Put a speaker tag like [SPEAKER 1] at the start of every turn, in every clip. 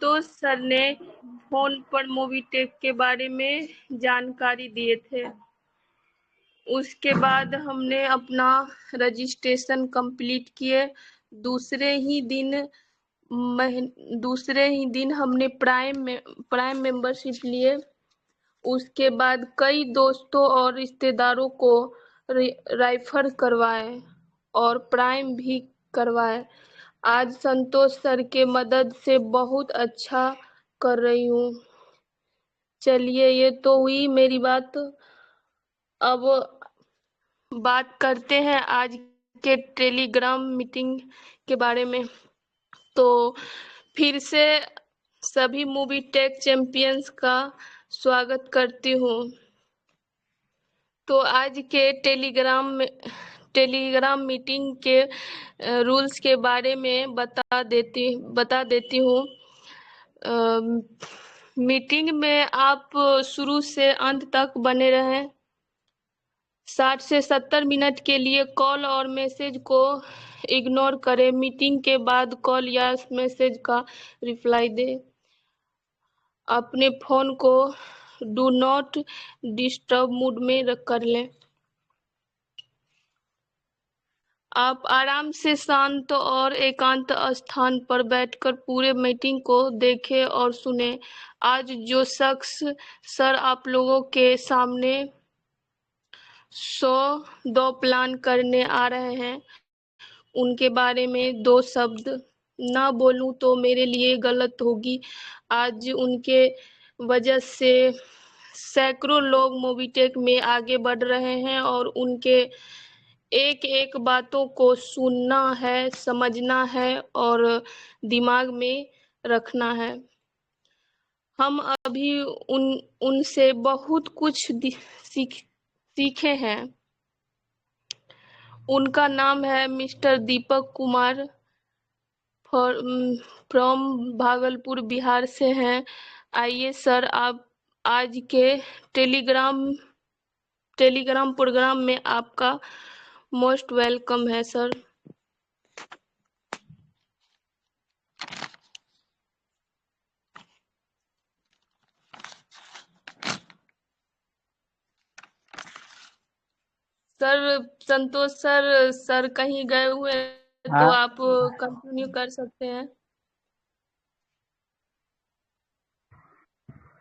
[SPEAKER 1] संतोष sir ने phone पर movie take के बारे में जानकारी दिए थे। उसके बाद हमने अपना रजिस्ट्रेशन कंप्लीट किए। दूसरे ही दिन हमने प्राइम मेंबरशिप लिए। उसके बाद कई दोस्तों और रिश्तेदारों को रेफर करवाए और प्राइम भी करवाए। आज संतोष सर के मदद से बहुत अच्छा कर रही हूँ। चलिए, ये तो हुई मेरी बात। अब बात करते हैं आज के टेलीग्राम मीटिंग के बारे में। तो फिर से सभी मूवी टेक चैंपियंस का स्वागत करती हूँ। तो आज के टेलीग्राम मीटिंग के रूल्स के बारे में बता देती हूँ। मीटिंग में आप शुरू से अंत तक बने रहें। 60 से 70 मिनट के लिए कॉल और मैसेज को इग्नोर करें। मीटिंग के बाद कॉल या मैसेज का रिप्लाई दें। अपने फोन को डू नॉट डिस्टर्ब मोड में कर लें। आप आराम से शांत और एकांत स्थान पर बैठकर पूरे मीटिंग को देखें और सुनें। आज जो शख्स सर आप लोगों के सामने 100 प्लान करने आ रहे हैं, उनके बारे में 2 शब्द ना बोलूं तो मेरे लिए गलत होगी। आज उनके वजह से सैकड़ों लोग मोबिटेक में आगे बढ़ रहे हैं और उनके एक एक बातों को सुनना है, समझना है और दिमाग में रखना है। हम अभी उनसे बहुत कुछ सीखे हैं। उनका नाम है मिस्टर दीपक कुमार, फ्रॉम भागलपुर, बिहार से हैं। आइए सर, आप आज के टेलीग्राम प्रोग्राम में आपका मोस्ट वेलकम है सर। सर संतोष सर कहीं गए हुए तो
[SPEAKER 2] हाँ,
[SPEAKER 1] आप कंटिन्यू कर सकते हैं।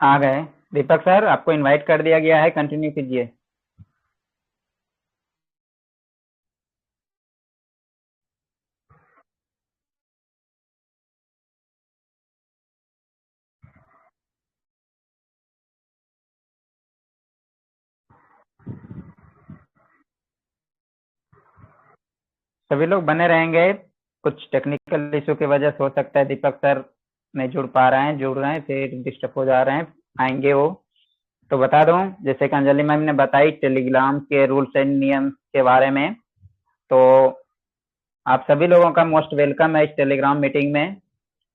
[SPEAKER 2] आ गए। दीपक सर, आपको इनवाइट कर दिया गया है, कंटिन्यू कीजिए। सभी लोग बने रहेंगे। कुछ टेक्निकल इशू की वजह से हो सकता है दीपक सर नहीं जुड़ रहे हैं, फिर डिस्टर्ब हो जा रहे हैं। आएंगे वो। तो बता दूं, जैसे कि अंजलि मैम ने बताई टेलीग्राम के रूल्स एंड नियम के बारे में, तो आप सभी लोगों का मोस्ट वेलकम है इस टेलीग्राम मीटिंग में।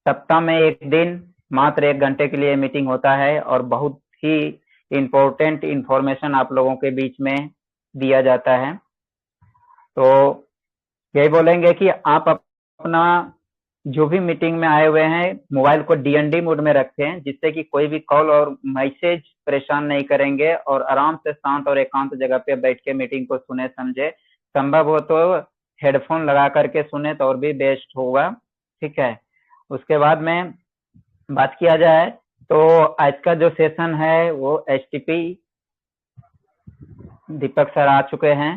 [SPEAKER 2] सप्ताह में एक दिन मात्र 1 घंटे के लिए मीटिंग होता है और बहुत ही इम्पोर्टेंट इंफॉर्मेशन आप लोगों के बीच में दिया जाता है। तो यही बोलेंगे कि आप अपना जो भी मीटिंग में आए हुए हैं मोबाइल को डीएनडी मोड में रखें, जिससे कि कोई भी कॉल और मैसेज परेशान नहीं करेंगे और आराम से शांत और एकांत जगह पे बैठ के मीटिंग को सुने समझे। संभव हो तो हेडफोन लगा करके सुने तो और भी बेस्ट होगा। ठीक है। उसके बाद में बात किया जाए तो आज का जो सेशन है वो एचटीपी दीपक सर आ चुके हैं।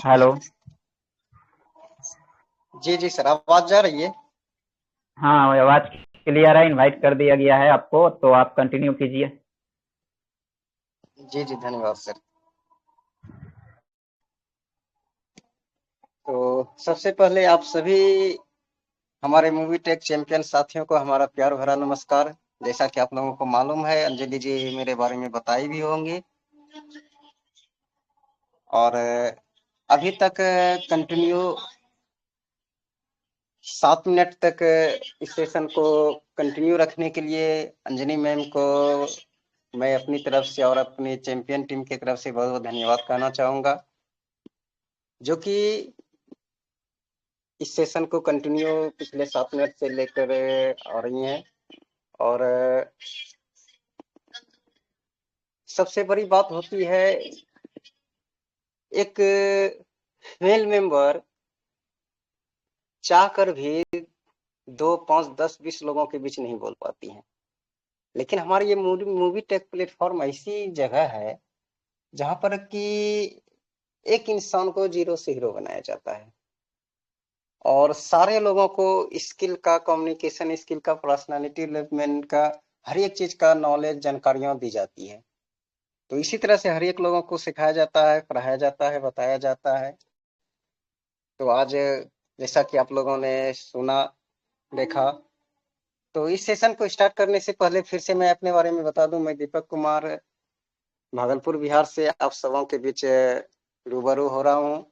[SPEAKER 2] हेलो।
[SPEAKER 3] जी जी सर, आवाज जा रही है?
[SPEAKER 2] हाँ, आवाज क्लियर है। इनवाइट कर दिया गया है आपको, तो आप कंटिन्यू कीजिए।
[SPEAKER 3] जी जी, धन्यवाद सर। तो सबसे पहले आप सभी हमारे मूवी टेक चैंपियन साथियों को हमारा प्यार भरा नमस्कार। जैसा कि आप लोगों को मालूम है, अंजलि जी मेरे बारे में बताई भी होंगी और अभी तक कंटिन्यू 7 मिनट तक इस सेशन को कंटिन्यू रखने के लिए अंजलि मैम को मैं अपनी तरफ से और अपनी चैंपियन टीम की तरफ से बहुत बहुत धन्यवाद कहना चाहूंगा। जो कि इस सेशन को कंटिन्यू पिछले 7 मिनट से लेकर आ रही हैं। और सबसे बड़ी बात होती है, एक मेल मेंबर चाहकर भी 2, 5, 10, 20 लोगों के बीच नहीं बोल पाती हैं। लेकिन हमारी ये मूवी टेक प्लेटफॉर्म ऐसी जगह है जहां पर कि एक इंसान को जीरो से हीरो बनाया जाता है और सारे लोगों को स्किल का, कम्युनिकेशन स्किल का, पर्सनालिटी डेवलपमेंट का, हर एक चीज का नॉलेज, जानकारियां दी जाती है। तो इसी तरह से हर एक लोगों को सिखाया जाता है, पढ़ाया जाता है, बताया जाता है। तो आज जैसा कि आप लोगों ने सुना, देखा, तो इस सेशन को स्टार्ट करने से पहले फिर से मैं अपने बारे में बता दूं। मैं दीपक कुमार भागलपुर बिहार से आप सबों के बीच रूबरू हो रहा हूं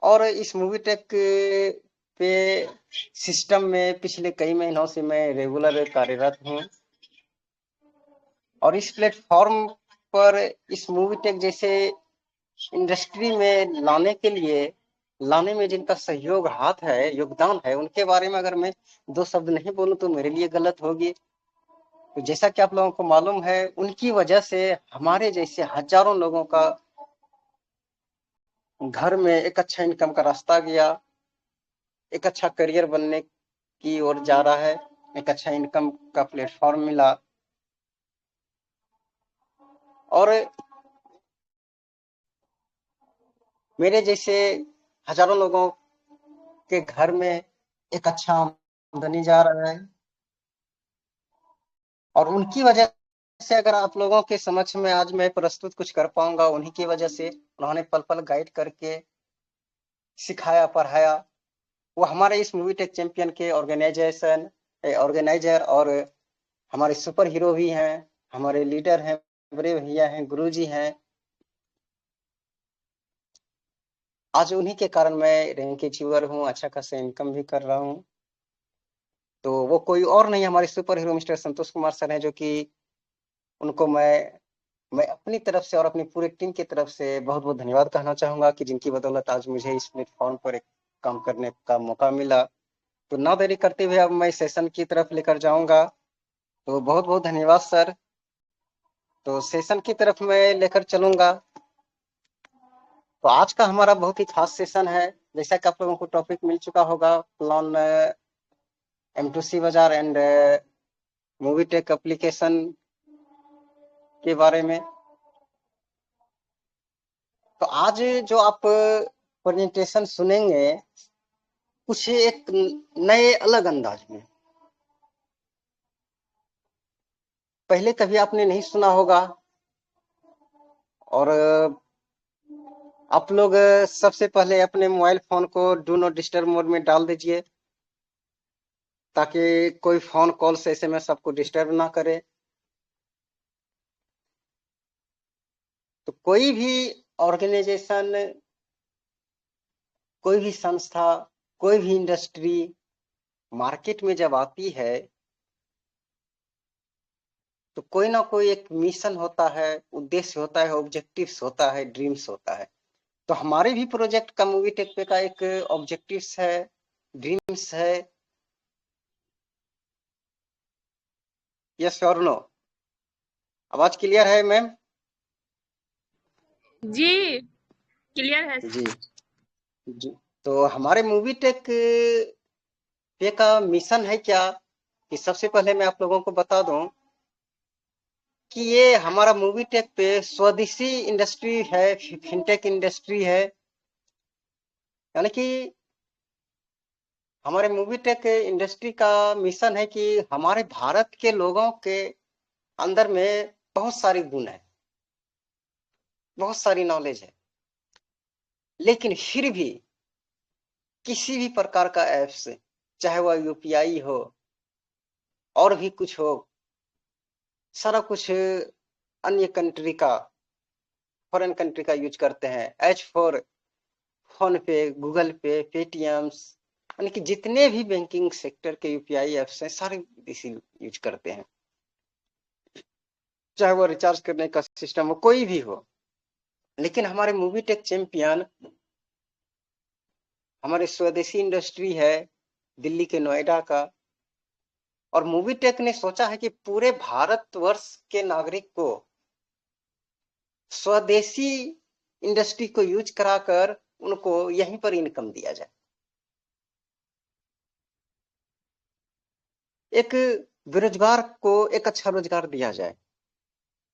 [SPEAKER 3] और इस मूवी टेक पे सिस्टम में पिछले कई महीनों से मैं रेगुलर कार्यरत हूं और इस प्लेटफॉर्म पर इस मूवी टेक जैसे इंडस्ट्री में लाने में जिनका सहयोग हाथ है, योगदान है, उनके बारे में अगर मैं 2 शब्द नहीं बोलूं तो मेरे लिए गलत होगी। तो जैसा कि आप लोगों को मालूम है, उनकी वजह से हमारे जैसे हजारों लोगों का घर में एक अच्छा इनकम का रास्ता गया, एक अच्छा करियर बनने की ओर जा रहा है, एक अच्छा इनकम का प्लेटफॉर्म मिला और मेरे जैसे हजारों लोगों के घर में एक अच्छा आमदनी जा रहा है और उनकी वजह से अगर आप लोगों के समक्ष में आज मैं प्रस्तुत कुछ कर पाऊंगा, उन्हीं की वजह से। उन्होंने पल पल गाइड करके सिखाया, पढ़ाया। वो हमारे इस मूवी टेक चैंपियन के ऑर्गेनाइजर और हमारे सुपर हीरो भी हैं, हमारे लीडर हैं, बड़े भैया हैं, गुरुजी हैं। आज उन्हीं के कारण मैं रैंक अचीवर हूँ, अच्छा खासा इनकम भी कर रहा हूँ। तो वो कोई और नहीं, हमारे super hero mister Santosh Kumar sir हैं, जो कि उनको मैं अपनी तरफ से और अपनी पूरी टीम की तरफ से बहुत बहुत धन्यवाद कहना चाहूंगा कि जिनकी बदौलत आज मुझे इस प्लेटफॉर्म पर एक काम करने का मौका मिला। तो ना देरी करते हुए अब मैं सेशन की तरफ लेकर जाऊंगा। तो बहुत बहुत धन्यवाद सर। तो सेशन की तरफ मैं लेकर चलूंगा। तो आज का हमारा बहुत ही खास सेशन है। जैसा कि आप लोगों को टॉपिक मिल चुका होगा, प्लान M2C बाजार एंड मूवी टेक एप्लीकेशन के बारे में। तो आज जो आप प्रेजेंटेशन सुनेंगे, कुछ एक नए अलग अंदाज में, पहले कभी आपने नहीं सुना होगा। और आप लोग सबसे पहले अपने मोबाइल फोन को डू नॉट डिस्टर्ब मोड में डाल दीजिए, ताकि कोई फोन कॉल से SMS आपको डिस्टर्ब ना करे। तो कोई भी ऑर्गेनाइजेशन, कोई भी संस्था, कोई भी इंडस्ट्री मार्केट में जब आती है तो कोई ना कोई एक मिशन होता है, उद्देश्य होता है, ऑब्जेक्टिव्स होता है, ड्रीम्स होता है। तो हमारे भी प्रोजेक्ट का, मूवी टेक पे का एक ऑब्जेक्टिव्स है, ड्रीम्स है। यस और नो? आवाज क्लियर है मैम?
[SPEAKER 1] जी क्लियर है।
[SPEAKER 3] जी जी। तो हमारे मूवी टेक पे का मिशन है क्या, कि सबसे पहले मैं आप लोगों को बता दूं कि ये हमारा मूवी टेक पे स्वदेशी इंडस्ट्री है, फिनटेक इंडस्ट्री है। यानी कि हमारे मूवी टेक इंडस्ट्री का मिशन है कि हमारे भारत के लोगों के अंदर में बहुत सारी गुण है, बहुत सारी नॉलेज है, लेकिन फिर भी किसी भी प्रकार का ऐप्स, चाहे वह UPI हो और भी कुछ हो, सारा कुछ अन्य कंट्री का, फॉरेन कंट्री का यूज करते हैं। एच फॉर फोन पे, गूगल पे, पेटीएम्स, यानी कि जितने भी बैंकिंग सेक्टर के UPI ऐप्स हैं, सारे इसी यूज करते हैं। चाहे वो रिचार्ज करने का सिस्टम हो, कोई भी हो। लेकिन हमारे मूवी टेक चैंपियन हमारे स्वदेशी इंडस्ट्री है दिल्ली के नोएडा का, और मूवी टेक ने सोचा है कि पूरे भारतवर्ष के नागरिक को स्वदेशी इंडस्ट्री को यूज कराकर उनको यहीं पर इनकम दिया जाए। एक बेरोजगार को एक अच्छा रोजगार दिया जाए,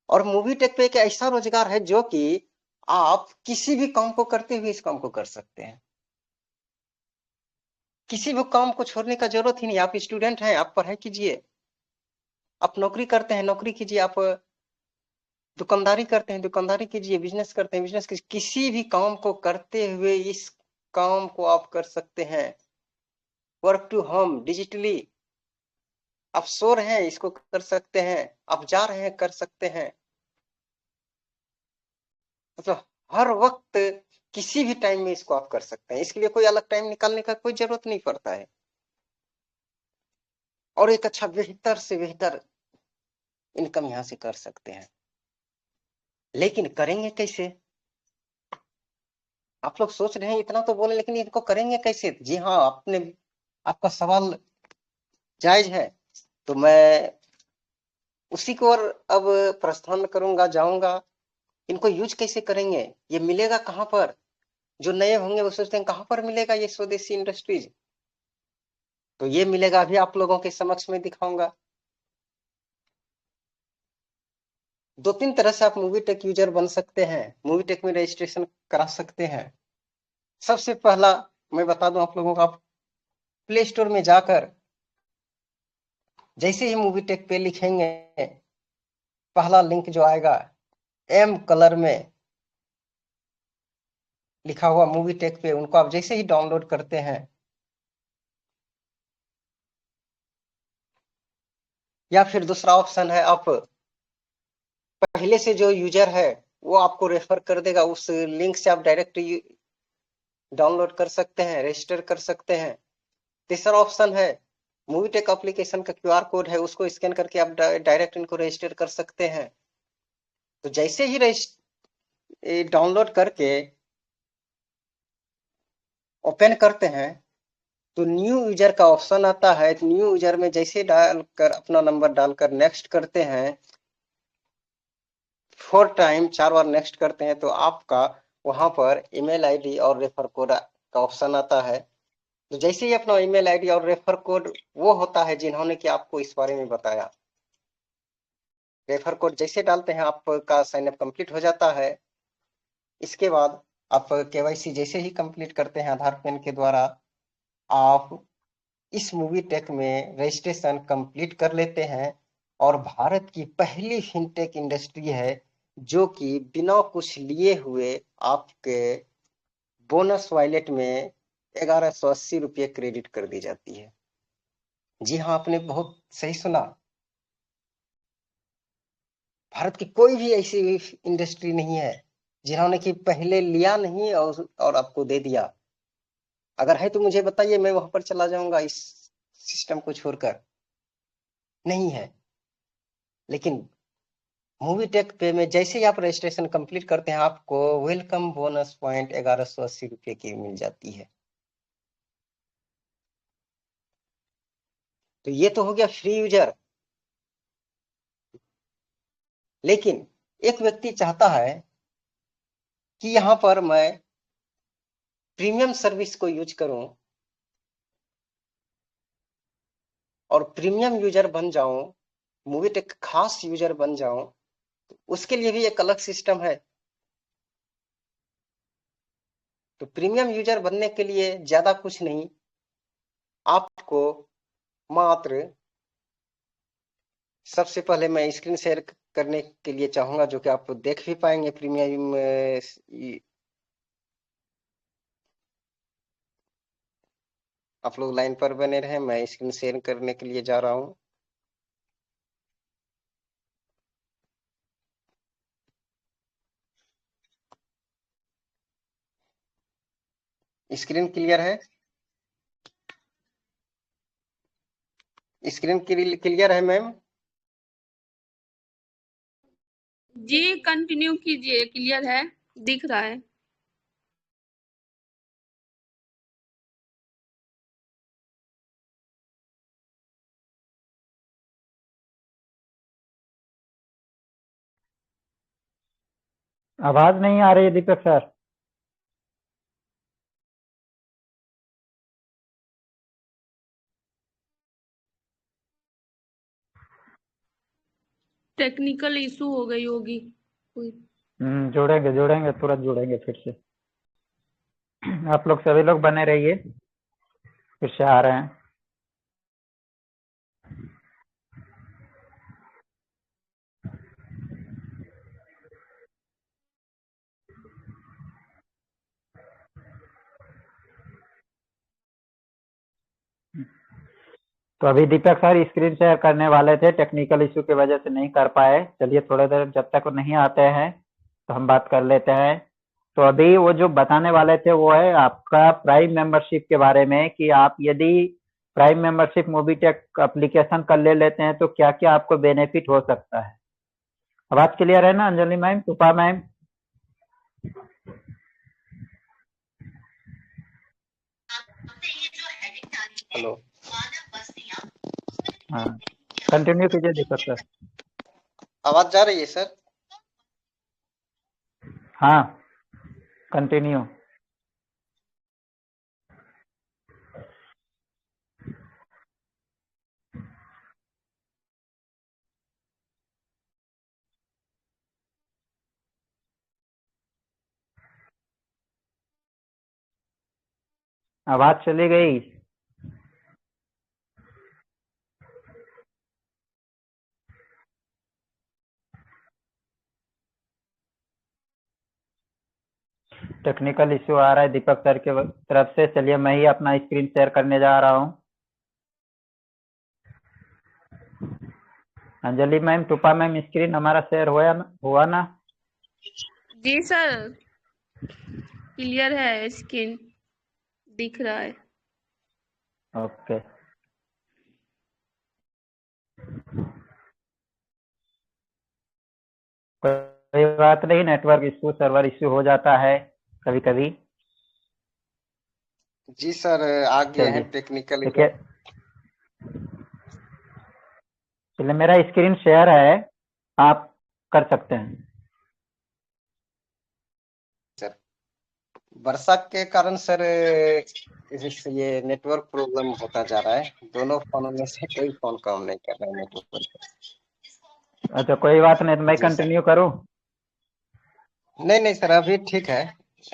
[SPEAKER 3] और मूवी टेक पे एक ऐसा रोजगार है जो कि आप किसी भी काम को करते हुए इस काम को कर सकते हैं। किसी भी काम को छोड़ने का जरूरत ही नहीं। आप स्टूडेंट हैं, आप पढ़ाई कीजिए, आप नौकरी करते हैं नौकरी कीजिए, आप दुकानदारी करते हैं दुकानदारी कीजिए, बिजनेस करते हैं बिजनेस कीजिए, किसी भी काम को करते हुए इस काम को आप कर सकते हैं। वर्क टू होम डिजिटली, आप सो रहे हैं इसको कर सकते हैं, आप जा रहे हैं कर सकते हैं। मतलब हर वक्त किसी भी टाइम में इसको आप कर सकते हैं, इसके लिए कोई अलग टाइम निकालने का कोई जरूरत नहीं पड़ता है। और एक अच्छा बेहतर से बेहतर इनकम यहां से कर सकते हैं। लेकिन करेंगे कैसे? आप लोग सोच रहे हैं इतना तो बोले, लेकिन इनको करेंगे कैसे? जी हाँ, आपका सवाल जायज है, तो मैं उसी को और अब प्रस्थान करूंगा, जाऊंगा। इनको यूज कैसे करेंगे, ये मिलेगा कहाँ पर? जो नए होंगे वो सोचते हैं कहाँ पर मिलेगा ये स्वदेशी इंडस्ट्रीज, तो ये मिलेगा अभी आप लोगों के समक्ष में दिखाऊंगा। 2-3 तरह से आप मूवी टेक यूजर बन सकते हैं, मूवी टेक में रजिस्ट्रेशन करा सकते हैं। सबसे पहला मैं बता दूं आप लोगों को, आप प्ले स्टोर में जाकर जैसे ही मूवी टेक पे लिखेंगे, पहला लिंक जो आएगा एम कलर में लिखा हुआ मूवी टेक पे, उनको आप जैसे ही डाउनलोड करते हैं, या फिर दूसरा ऑप्शन है, आप पहले से जो यूजर है वो आपको रेफर कर देगा, उस लिंक से आप डायरेक्ट डाउनलोड कर सकते हैं, रजिस्टर कर सकते हैं। तीसरा ऑप्शन है, मूवी टेक एप्लीकेशन का क्यूआर कोड है, उसको स्कैन करके आप डायरेक्ट इनको रजिस्टर कर सकते हैं। तो जैसे ही डाउनलोड करके ओपन करते हैं तो न्यू यूजर का ऑप्शन आता है। न्यू यूजर में जैसे डालकर अपना नंबर डालकर नेक्स्ट करते हैं, 4 टाइम 4 बार नेक्स्ट करते हैं, तो आपका वहां पर ईमेल आईडी और रेफर कोड का ऑप्शन आता है। तो जैसे ही अपना ईमेल आईडी और रेफर कोड वो होता है जिन्होंने कि आपको इस बारे में बताया, रेफर कोड जैसे डालते हैं आपका साइनअप कंप्लीट हो जाता है। इसके बाद आप केवाईसी जैसे ही कंप्लीट करते हैं आधार पेन के द्वारा, आप इस मूवी टेक में रजिस्ट्रेशन कंप्लीट कर लेते हैं, और भारत की पहली फिनटेक इंडस्ट्री है जो कि बिना कुछ लिए हुए आपके बोनस वॉलेट में 1180 रुपये क्रेडिट कर दी जाती है। जी हाँ, आपने बहुत सही सुना। भारत की कोई भी ऐसी इंडस्ट्री नहीं है जिन्होंने कि पहले लिया नहीं और आपको दे दिया। अगर है तो मुझे बताइए, मैं वहां पर चला जाऊंगा इस सिस्टम को छोड़कर। नहीं है। लेकिन मूवी टेक पे में जैसे ही आप रजिस्ट्रेशन कंप्लीट करते हैं, आपको वेलकम बोनस पॉइंट 1180 रुपये की मिल जाती है। तो ये तो हो गया फ्री यूजर। लेकिन एक व्यक्ति चाहता है कि यहां पर मैं प्रीमियम सर्विस को यूज करूं और प्रीमियम यूजर बन जाऊं, मूवी टेक खास यूजर बन जाऊं, तो उसके लिए भी एक अलग सिस्टम है। तो प्रीमियम यूजर बनने के लिए ज्यादा कुछ नहीं, आपको मात्र सबसे पहले मैं स्क्रीन शेयर करने के लिए चाहूंगा, जो कि आप देख भी पाएंगे प्रीमियम। आप लोग लाइन पर बने रहे, मैं स्क्रीन शेयर करने के लिए जा रहा हूं। स्क्रीन क्लियर है? स्क्रीन क्लियर है मैम?
[SPEAKER 1] जी कंटिन्यू कीजिए, क्लियर है। दिख रहा है।
[SPEAKER 2] आवाज नहीं आ रही है दीपक सर।
[SPEAKER 1] टेक्निकल इशू हो गई होगी कोई।
[SPEAKER 2] जोड़ेंगे जोड़ेंगे, तुरंत जोड़ेंगे फिर से। आप लोग सभी लोग बने रहिए, फिर से आ रहे हैं। तो अभी दीपक सर स्क्रीन शेयर करने वाले थे, टेक्निकल इशू की वजह से नहीं कर पाए। चलिए थोड़ी देर जब तक वो नहीं आते हैं तो हम बात कर लेते हैं। तो अभी वो जो बताने वाले थे वो है आपका प्राइम मेंबरशिप के बारे में, कि आप यदि प्राइम मेंबरशिप मोबीटेक एप्लीकेशन कर ले लेते हैं तो क्या क्या आपको बेनिफिट हो सकता है। आवाज क्लियर है ना अंजलि मैम, कृपा मैम?
[SPEAKER 3] हेलो।
[SPEAKER 2] हाँ, कंटिन्यू कीजिए दीपक सर।
[SPEAKER 3] आवाज जा रही है सर?
[SPEAKER 2] हाँ, कंटिन्यू। आवाज चली गई। टेक्निकल इश्यू आ रहा है दीपक सर के तरफ से। चलिए मैं ही अपना स्क्रीन शेयर करने जा रहा हूँ। अंजलि मैम, टूपा मैम, स्क्रीन हमारा शेयर हुआ ना?
[SPEAKER 1] जी सर, क्लियर है, स्क्रीन दिख रहा है।
[SPEAKER 2] ओके। कोई बात नहीं, नेटवर्क इश्यू, सर्वर इश्यू हो जाता है कभी कभी।
[SPEAKER 3] जी सर, आ गए
[SPEAKER 2] चलिए
[SPEAKER 3] हैं टेक्निकल
[SPEAKER 2] देखिए,
[SPEAKER 3] इधर।
[SPEAKER 2] चलिए मेरा स्क्रीन शेयर है, आप कर सकते हैं।
[SPEAKER 3] सर, वर्षा के कारण सर ये नेटवर्क प्रॉब्लम होता जा रहा है। दोनों फोनों में से कोई फोन काम नहीं कर रहा है नेटवर्क।
[SPEAKER 2] अच्छा कोई बात नहीं, तो मैं
[SPEAKER 3] जी सर।
[SPEAKER 2] कंटिन्यू करूँ?
[SPEAKER 3] नहीं नहीं सर, अभी ठीक है।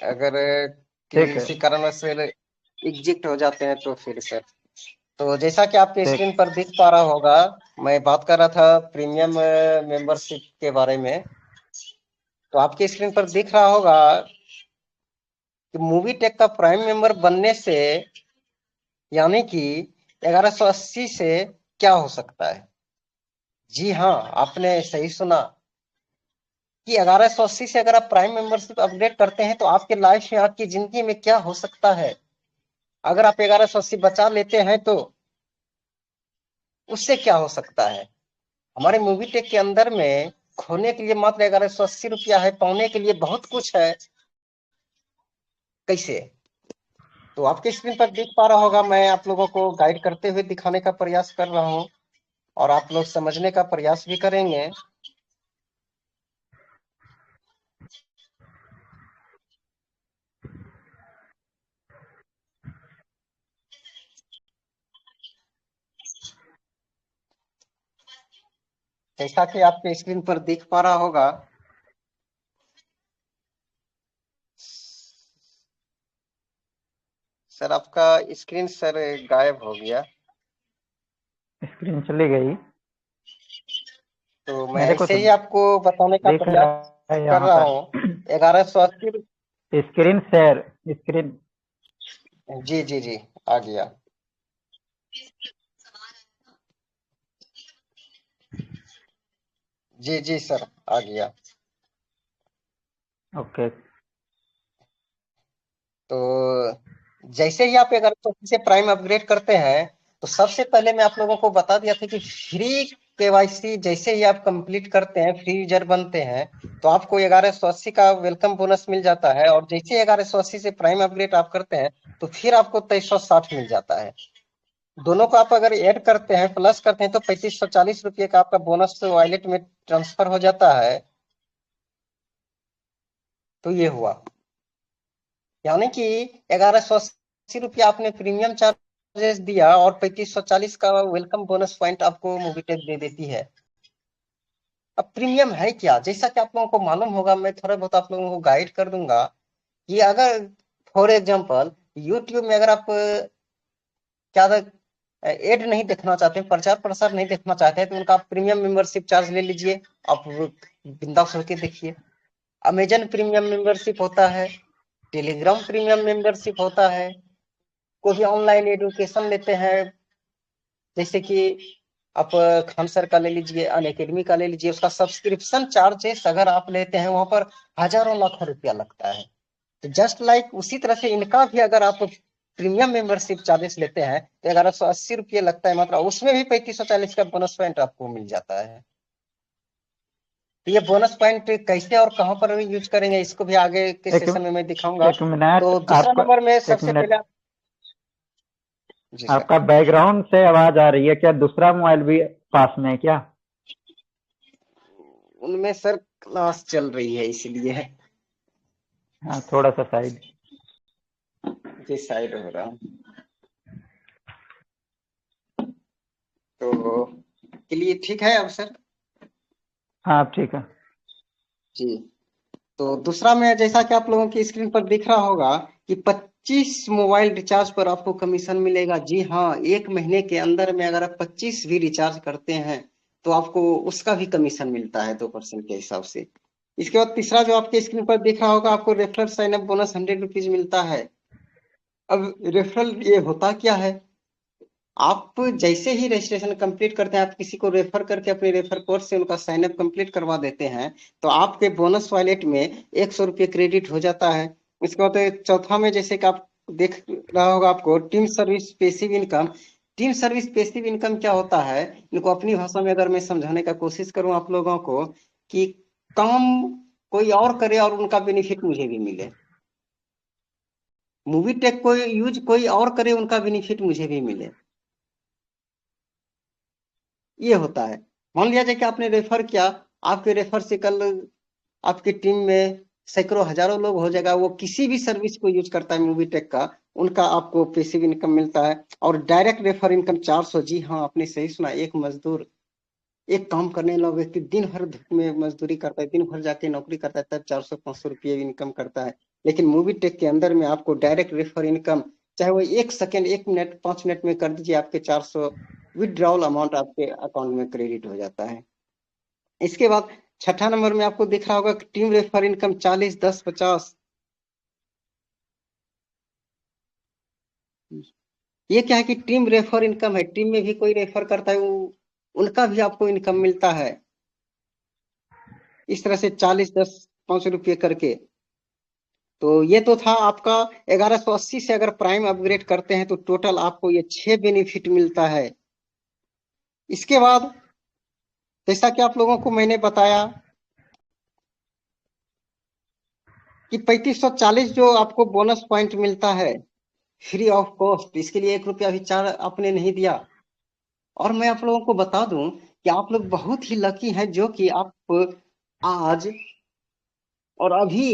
[SPEAKER 3] अगर
[SPEAKER 2] ठीक है।
[SPEAKER 3] किसी कारणवश से एग्जिट हो जाते हैं तो फिर सर, तो जैसा कि आपके
[SPEAKER 2] ठीक।
[SPEAKER 3] स्क्रीन पर दिख पा रहा होगा, मैं बात कर रहा था प्रीमियम मेंबरशिप के बारे में। तो आपके स्क्रीन पर दिख रहा होगा कि मूवी टेक का प्राइम मेंबर बनने से, यानी कि 1180 से क्या हो सकता है। जी हाँ, आपने सही सुना कि 1180 से अगर आप प्राइम मेंबरशिप अपडेट करते हैं तो आपके लाइफ में, आपकी जिंदगी में क्या हो सकता है। अगर आप 1180 बचा लेते हैं तो उससे क्या हो सकता है। हमारे मूवी टेक के अंदर में खोने के लिए मात्र 1180 रुपया है, पाने के लिए बहुत कुछ है। कैसे? तो आपके स्क्रीन पर दिख पा रहा होगा, मैं आप लोगों को गाइड करते हुए दिखाने का प्रयास कर रहा हूँ और आप लोग समझने का प्रयास भी करेंगे। जैसा कि आपके स्क्रीन पर दिख पा रहा होगा, सर आपका स्क्रीन सर गायब हो गया।
[SPEAKER 2] स्क्रीन चली गई।
[SPEAKER 3] तो मैं
[SPEAKER 2] मेरे को
[SPEAKER 3] ऐसे
[SPEAKER 2] तो
[SPEAKER 3] ही आपको बताने का
[SPEAKER 2] दिख
[SPEAKER 3] प्रयास
[SPEAKER 2] रहा है
[SPEAKER 3] कर
[SPEAKER 2] यहाँ
[SPEAKER 3] रहा
[SPEAKER 2] पर।
[SPEAKER 3] हूँ। 1180।
[SPEAKER 2] Screen share, screen.
[SPEAKER 3] जी जी जी, आ गया। जी जी सर, आ गया।
[SPEAKER 2] ओके।
[SPEAKER 3] तो जैसे ही आप 1180 से प्राइम अपग्रेड करते हैं, तो सबसे पहले मैं आप लोगों को बता दिया था कि फ्री केवाईसी जैसे ही आप कंप्लीट करते हैं, फ्री यूजर बनते हैं, तो आपको 1180 का वेलकम बोनस मिल जाता है। और जैसे 1180 से प्राइम अपग्रेड आप करते हैं तो फिर आपको 2360 मिल जाता है। दोनों को आप अगर ऐड करते हैं, प्लस करते हैं, तो 3540 का आपका बोनस वॉलेट में ट्रांसफर हो जाता है। तो ये हुआ, यानी कि 1180 आपने प्रीमियम चार्जेस दिया और 3540 का वेलकम बोनस पॉइंट आपको मूवीटेक दे देती है। अब प्रीमियम है क्या, जैसा कि आप लोगों को मालूम होगा, मैं थोड़ा बहुत आप लोगों को गाइड कर दूंगा कि अगर फॉर एग्जांपल यूट्यूब में अगर आप क्या एड नहीं देखना चाहते, प्रचार प्रसार नहीं देखना चाहते हैं, तो उनका प्रीमियम मेंबरशिप चार्ज ले लीजिए, आप बिंदास होकर देखिए। अमेजन प्रीमियम मेंबरशिप होता है, टेलीग्राम प्रीमियम मेंबरशिप होता है, कोई भी ऑनलाइन एजुकेशन लेते हैं, जैसे कि आप खान सर का ले लीजिए, अनअकैडमी का ले लीजिए, उसका सब्सक्रिप्शन चार्जेस अगर आप लेते हैं वहां पर हजारों लाखों रुपया लगता है। तो जस्ट लाइक उसी तरह से इनका भी अगर आप प्रीमियम मेंबरशिप चार्जेस लेते हैं तो 1180 लगता है, मतलब उसमें भी 3540 का बोनस पॉइंट आपको मिल जाता है। तो ये बोनस पॉइंट कैसे और कहां पर यूज करेंगे, इसको भी आगे के
[SPEAKER 2] एक
[SPEAKER 3] सेशन में मैं दिखाऊंगा।
[SPEAKER 2] एक मिनट
[SPEAKER 3] तो दूसरा
[SPEAKER 2] आपका,
[SPEAKER 3] नंबर में
[SPEAKER 2] एक
[SPEAKER 3] सबसे
[SPEAKER 2] मिनट,
[SPEAKER 3] पहले जी सर,
[SPEAKER 2] आपका बैकग्राउंड से आवाज आ रही है, क्या दूसरा मोबाइल भी पास में है क्या?
[SPEAKER 3] उनमें सर क्लास चल रही है इसलिए
[SPEAKER 2] हाँ, थोड़ा सा साइड।
[SPEAKER 3] जी साइड हो रहा हूँ। तो के लिए ठीक है अब सर?
[SPEAKER 2] हाँ ठीक है।
[SPEAKER 3] जी, तो दूसरा में जैसा कि आप लोगों की स्क्रीन पर दिख रहा होगा कि 25 मोबाइल रिचार्ज पर आपको कमीशन मिलेगा। जी हाँ, एक महीने के अंदर में अगर आप 25 भी रिचार्ज करते हैं तो आपको उसका भी कमीशन मिलता है 2% के हिसाब से। इसके बाद तीसरा जो आपके स्क्रीन पर दिख रहा होगा, आपको referral sign up bonus 100 rupees मिलता है। अब रेफरल ये होता क्या है, आप जैसे ही रजिस्ट्रेशन कंप्लीट करते हैं, आप किसी को रेफर करके अपने रेफर कोड से उनका साइन अप कंप्लीट करवा देते हैं, तो आपके बोनस वॉलेट में 100 रुपये क्रेडिट हो जाता है। इसके बाद चौथा में जैसे कि आप देख रहा होगा आपको team service passive income. Team service passive income क्या होता है, इनको अपनी भाषा में अगर मैं समझाने का कोशिश करूं आप लोगों को, कि काम कोई और करे और उनका बेनिफिट मुझे भी मिले। मूवी टेक को यूज कोई और करे, उनका बेनिफिट मुझे भी मिले, ये होता है। मान लिया जाए कि आपने रेफर किया, आपके रेफर से कल आपकी टीम में सैकड़ों हजारों लोग हो जाएगा, वो किसी भी सर्विस को यूज करता है मूवी टेक का, उनका आपको पैसिव इनकम मिलता है। और डायरेक्ट रेफर इनकम 400। जी हाँ, आपने सही सुना, एक मजदूर, एक काम करने वाला व्यक्ति दिन भर धूप में मजदूरी करता है, दिन भर जाके नौकरी करता है, तब 400-500 रुपये इनकम करता है। लेकिन मूवी टेक के अंदर में आपको डायरेक्ट रेफर इनकम, चाहे वो 1 सेकेंड, 1 मिनट, 5 मिनट में कर दीजिए, आपके 400 विदड्रॉल अमाउंट आपके अकाउंट में क्रेडिट हो जाता है। इसके बाद छठा नंबर में आपको दिख रहा होगा टीम रेफर इनकम 40-10-50। ये क्या है कि टीम रेफर इनकम है, टीम में भी कोई रेफर करता है वो, उनका भी आपको इनकम मिलता है। इस तरह से 40-10-5 रुपये करके। तो ये तो था आपका 1180 से अगर प्राइम अपग्रेड करते हैं तो टोटल आपको ये 6 बेनिफिट मिलता है। इसके बाद जैसा कि आप लोगों को मैंने बताया कि 3540 जो आपको बोनस पॉइंट मिलता है फ्री ऑफ कॉस्ट, इसके लिए 1 रुपया भी चार्ज आपने नहीं दिया। और मैं आप लोगों को बता दूं कि आप लोग बहुत ही लकी हैं जो कि आप आज और अभी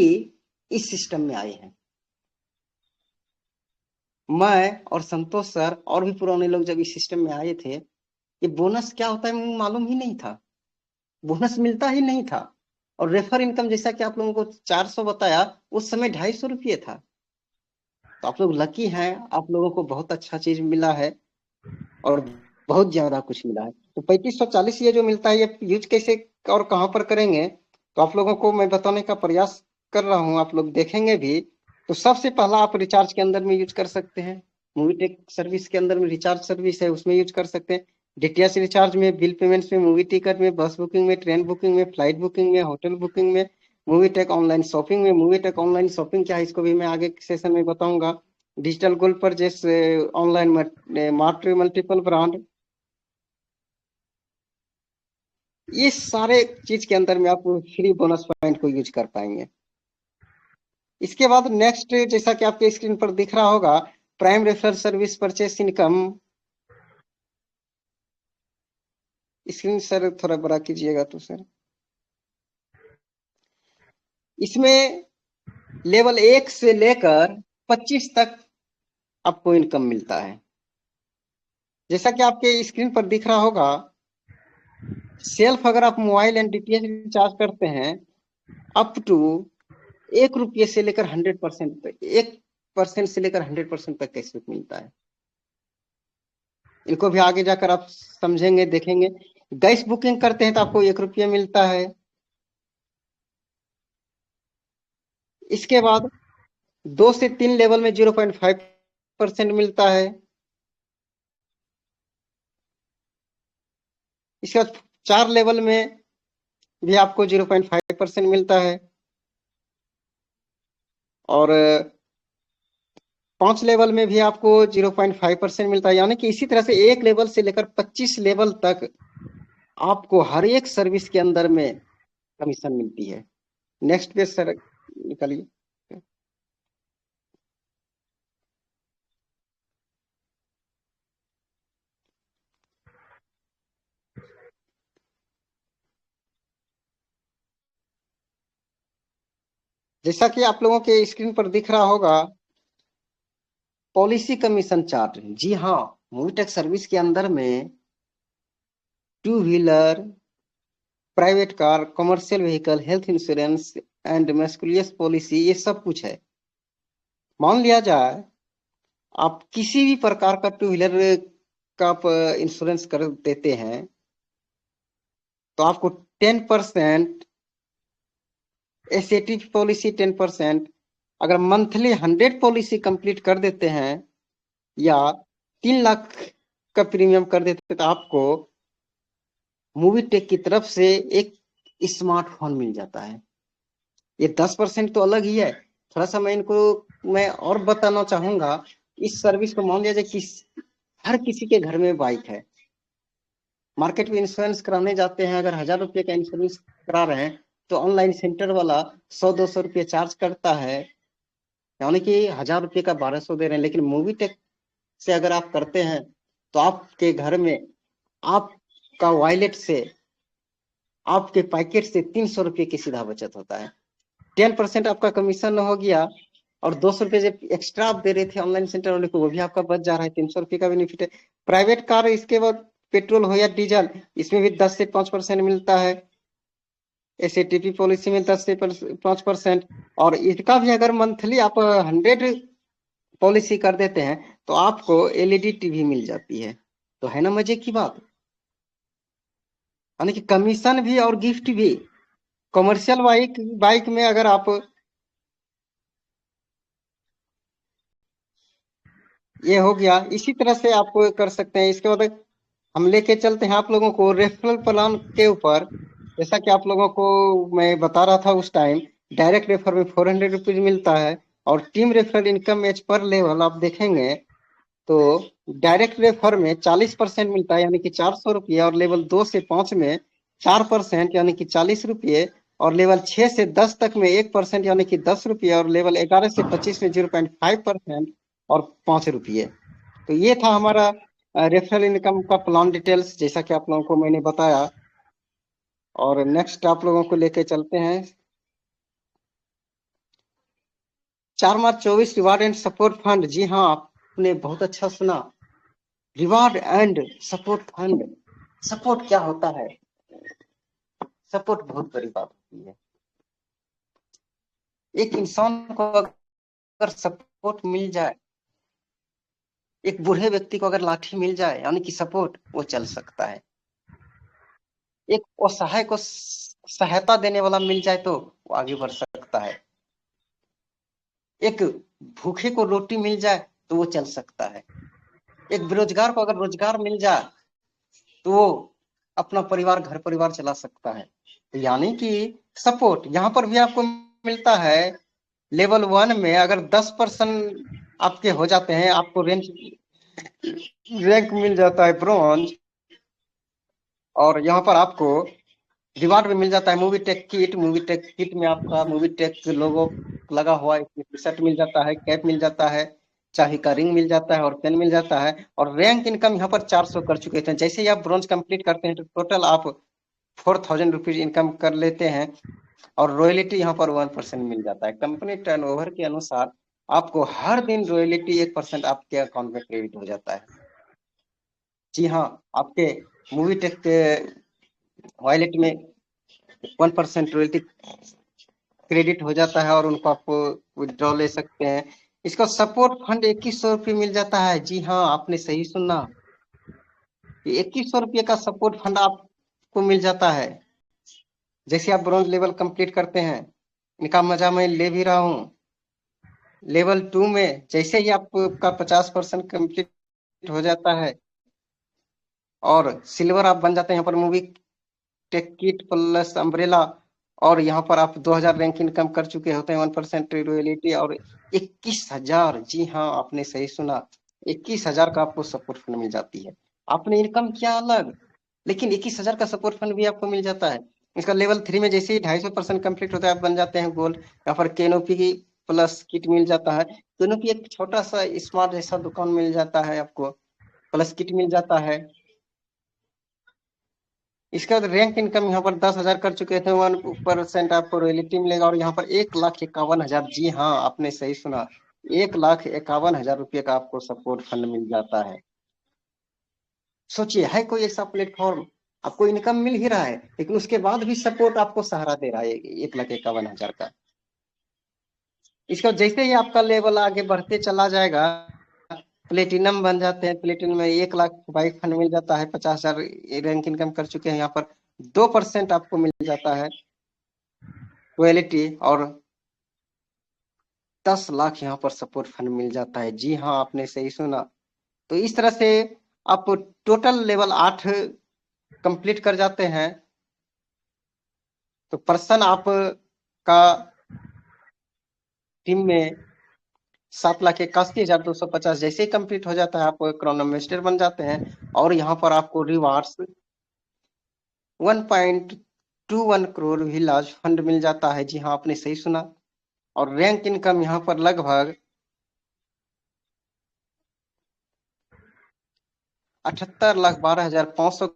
[SPEAKER 3] इस सिस्टम में आए हैं। मैं और संतोष सर और भी पुराने लोग जब इस सिस्टम में आए थे, ये बोनस क्या होता है मुझे मालूम ही नहीं था, बोनस मिलता ही नहीं था। और रेफर इनकम जैसा कि आप लोगों को 400 बताया, उस समय 250 रुपये था। तो आप लोग लकी हैं, आप लोगों को बहुत अच्छा चीज मिला है और बहुत ज्यादा कुछ मिला है। तो 3540 ये जो मिलता है, ये यूज कैसे और कहाँ पर करेंगे, तो आप लोगों को मैं बताने का प्रयास कर रहा हूँ, आप लोग देखेंगे भी। तो सबसे पहला आप रिचार्ज के अंदर में यूज कर सकते हैं, मूवी टेक सर्विस के अंदर में रिचार्ज सर्विस है, उसमें यूज कर सकते हैं। डीटीएच रिचार्ज में, बिल पेमेंट्स में, मूवी टिकट में, बस बुकिंग में, ट्रेन बुकिंग में, फ्लाइट बुकिंग में, होटल बुकिंग में, मूवी टेक ऑनलाइन शॉपिंग में। मूवी टेक ऑनलाइन शॉपिंग क्या है, इसको भी मैं आगे के सेशन में बताऊंगा। Digital gold purchase, online mart multiple brand, ये सारे चीज के अंदर में आप फ्री बोनस पॉइंट को यूज कर पाएंगे। इसके बाद नेक्स्ट, जैसा कि आपके स्क्रीन पर दिख रहा होगा, prime referral service purchase income. Screen sir थोड़ा बड़ा कीजिएगा तो सर। इसमें लेवल 1 से लेकर 25 तक आपको इनकम मिलता है। जैसा कि आपके स्क्रीन पर दिख रहा होगा, सेल्फ अगर आप मोबाइल एंड डीटीएच रिचार्ज करते हैं अप टू 1 रुपये से लेकर 100% तक, 1% से लेकर 100% तक कैशबैक मिलता है। इनको भी आगे जाकर आप समझेंगे, देखेंगे। गैस बुकिंग करते हैं तो आपको 1 रुपये मिलता है। इसके बाद 2 से 3 लेवल में 0.5% मिलता है। इसके बाद 4 लेवल में भी आपको 0.5% मिलता है, और 5 लेवल में भी आपको 0.5% मिलता है। यानी कि इसी तरह से 1 लेवल से लेकर 25 लेवल तक आपको हर एक सर्विस के अंदर में कमीशन मिलती है। नेक्स्ट पेज सर निकालिए। जैसा कि आप लोगों के स्क्रीन पर दिख रहा होगा, पॉलिसी कमीशन चार्ट। जी हाँ, मूवीटेक सर्विस के अंदर में 2 wheeler, private car, commercial vehicle, health insurance and miscellaneous policy, ये सब कुछ है। मान लिया जाए आप किसी भी प्रकार का 2 व्हीलर का आप इंश्योरेंस कर देते हैं तो आपको 10%, एसएटी पॉलिसी 10%, अगर मंथली 100 पॉलिसी कंप्लीट कर देते हैं या 3 लाख का प्रीमियम कर देते हैं तो आपको मूवीटेक की तरफ से एक स्मार्टफोन मिल जाता है। ये 10% तो अलग ही है। थोड़ा सा मैं और बताना चाहूंगा। इस सर्विस को मान लिया जाए कि हर किसी के घर में बाइक है, मार्केट में इंश्योरेंस कराने जाते हैं, अगर 1000 रुपये का इंश्योरेंस करा रहे हैं तो ऑनलाइन सेंटर वाला 100-200 रुपये चार्ज करता है, यानी कि 1000 रुपये का 1200 दे रहे हैं। लेकिन मूवीटेक से अगर आप करते हैं तो आपके घर में आपका वॉलेट से, आपके पैकेट से 300 रुपये की सीधा बचत होता है। 10% आपका कमीशन हो गया, और 200 रुपये जो एक्स्ट्रा आप दे रहे थे ऑनलाइन सेंटर वाले को, वो भी आपका बच जा रहा है। 300 रुपये का बेनिफिट है। प्राइवेट कार, इसके बाद पेट्रोल हो या डीजल, इसमें भी 10 से 5% मिलता है। एसएटीपी पॉलिसी में 10 से 5%, और इसका भी अगर मंथली आप 100 पॉलिसी कर देते हैं तो आपको एलईडी टीवी मिल जाती है। तो है ना मजे की बात। यानी कि कमीशन भी और गिफ्ट भी। कमर्शियल बाइक में अगर आप ये हो गया, इसी तरह से आप कर सकते हैं। इसके बाद हम लेके चलते हैं आप लोगों को रेफरल प्लान के ऊपर। जैसा कि आप लोगों को मैं बता रहा था उस टाइम, डायरेक्ट रेफर में 400 रुपीज मिलता है, और टीम रेफरल इनकम मैच पर लेवल आप देखेंगे तो डायरेक्ट रेफर में 40% मिलता है, यानी कि 400 रुपये, और लेवल 2 से 5 में 4% यानी कि 40 रुपये, और लेवल 6 से 10 तक में 1% यानी कि 10 रुपये, और लेवल 11 से 25 में 0.5% और 5 रुपये। तो ये था हमारा रेफरल इनकम का प्लान डिटेल्स, जैसा कि आप लोगों को मैंने बताया। और नेक्स्ट आप लोगों को लेके चलते हैं 4 मार्च 24 रिवार्ड एंड सपोर्ट फंड। जी हाँ, आपने बहुत अच्छा सुना, reward and support fund. Support क्या होता है? सपोर्ट बहुत बड़ी बात होती है। एक इंसान को अगर सपोर्ट मिल जाए, एक बूढ़े व्यक्ति को अगर लाठी मिल जाए, यानी कि सपोर्ट, वो चल सकता है। एक असहाय को सहायता देने वाला मिल जाए तो वो आगे बढ़ सकता है। एक भूखे को रोटी मिल जाए तो वो चल सकता है। एक बेरोजगार को अगर रोजगार मिल जाए तो वो अपना परिवार, घर परिवार चला सकता है। तो यानी कि सपोर्ट यहाँ पर भी आपको मिलता है। लेवल 1 में अगर 10% आपके हो जाते हैं, आपको रैंक मिल जाता है ब्रॉन्ज, और यहाँ पर आपको रिवार्ड भी मिल जाता है। मूवी टेक किट में आपका मूवी टेक लोगो लगा हुआ टी शर्ट मिल जाता है, कैप मिल जाता है, चाबी का रिंग मिल जाता है और पेन मिल जाता है। और रैंक इनकम यहाँ पर 400 कर चुके थे। जैसे ही आप ब्रॉन्ज कंप्लीट करते हैं तो टोटल आप 4000 रुपीज इनकम कर लेते हैं और रॉयल्टी यहाँ पर 1% मिल जाता है। कंपनी टर्नओवर के अनुसार आपको हर दिन रॉयल्टी 1% आपके अकाउंट में क्रेडिट हो जाता है। जी हाँ, आपके मूवी टेक के वॉलेट में 1% रॉयल्टी क्रेडिट हो जाता है और उनको आप विड्रॉ ले सकते हैं। इसका सपोर्ट फंड 2100 रुपये मिल जाता है। जी हाँ, आपने सही सुना, 2100 रुपये का सपोर्ट फंड आपको मिल जाता है। जैसे आप ब्रॉन्ज लेवल कंप्लीट करते हैं, इनका मजा मैं ले भी रहा हूँ। लेवल 2 में जैसे ही आपका 50% कंप्लीट हो जाता है और सिल्वर आप बन जाते हैं, यहाँ पर movie ticket plus umbrella, और यहाँ पर आप 2000 रैंक इनकम कर चुके होते हैं, 1% रॉयल्टी और 21,000। जी हाँ, आपने सही सुना, 21,000 का आपको सपोर्ट फंड मिल जाती है। आपने इनकम किया अलग, लेकिन 21,000 का सपोर्ट फंड भी आपको मिल जाता है। इसका लेवल 3 में जैसे ही 250% कंप्लीट होता है, आप बन जाते हैं गोल्ड। यहाँ पर केनोपी की प्लस किट मिल जाता है। केनोपी एक छोटा सा स्मार्ट जैसा दुकान मिल जाता है आपको, प्लस किट मिल जाता है। इसका रैंक इनकम यहाँ पर 10,000 कर चुके थे, 1% आपको रॉयल्टी मिलेगा और यहाँ पर 1,51,000। जी हाँ, आपने सही सुना, 1,51,000 रुपये का आपको सपोर्ट फंड मिल जाता है। सोचिए, है कोई ऐसा प्लेटफॉर्म, आपको इनकम मिल ही रहा है लेकिन उसके बाद भी सपोर्ट आपको सहारा दे रहा है 1,51,000 का। इसका जैसे ही आपका लेवल आगे बढ़ते चला जाएगा, प्लेटिनम बन जाते हैं। प्लेटिनम में 1,00,000 बाइक फंड मिल जाता है, 50,000 रैंक इनकम कर चुके हैं। यहाँ पर 2% आपको मिल जाता है रॉयल्टी और 10 लाख यहाँ पर सपोर्ट फंड मिल जाता है। जी हाँ, आपने सही सुना। तो इस तरह से आप टोटल लेवल 8 कंप्लीट कर जाते हैं तो पर्सन आपका टीम में 7,81,250 जैसे ही कंप्लीट हो जाता है, आप क्राउन एम्बेसडर बन जाते हैं और यहाँ पर आपको रिवार्ड्स 1.21 करोड़ विलाज फंड मिल जाता है। जी हाँ, आपने सही सुना। और रैंक इनकम यहाँ पर लगभग 78,12,500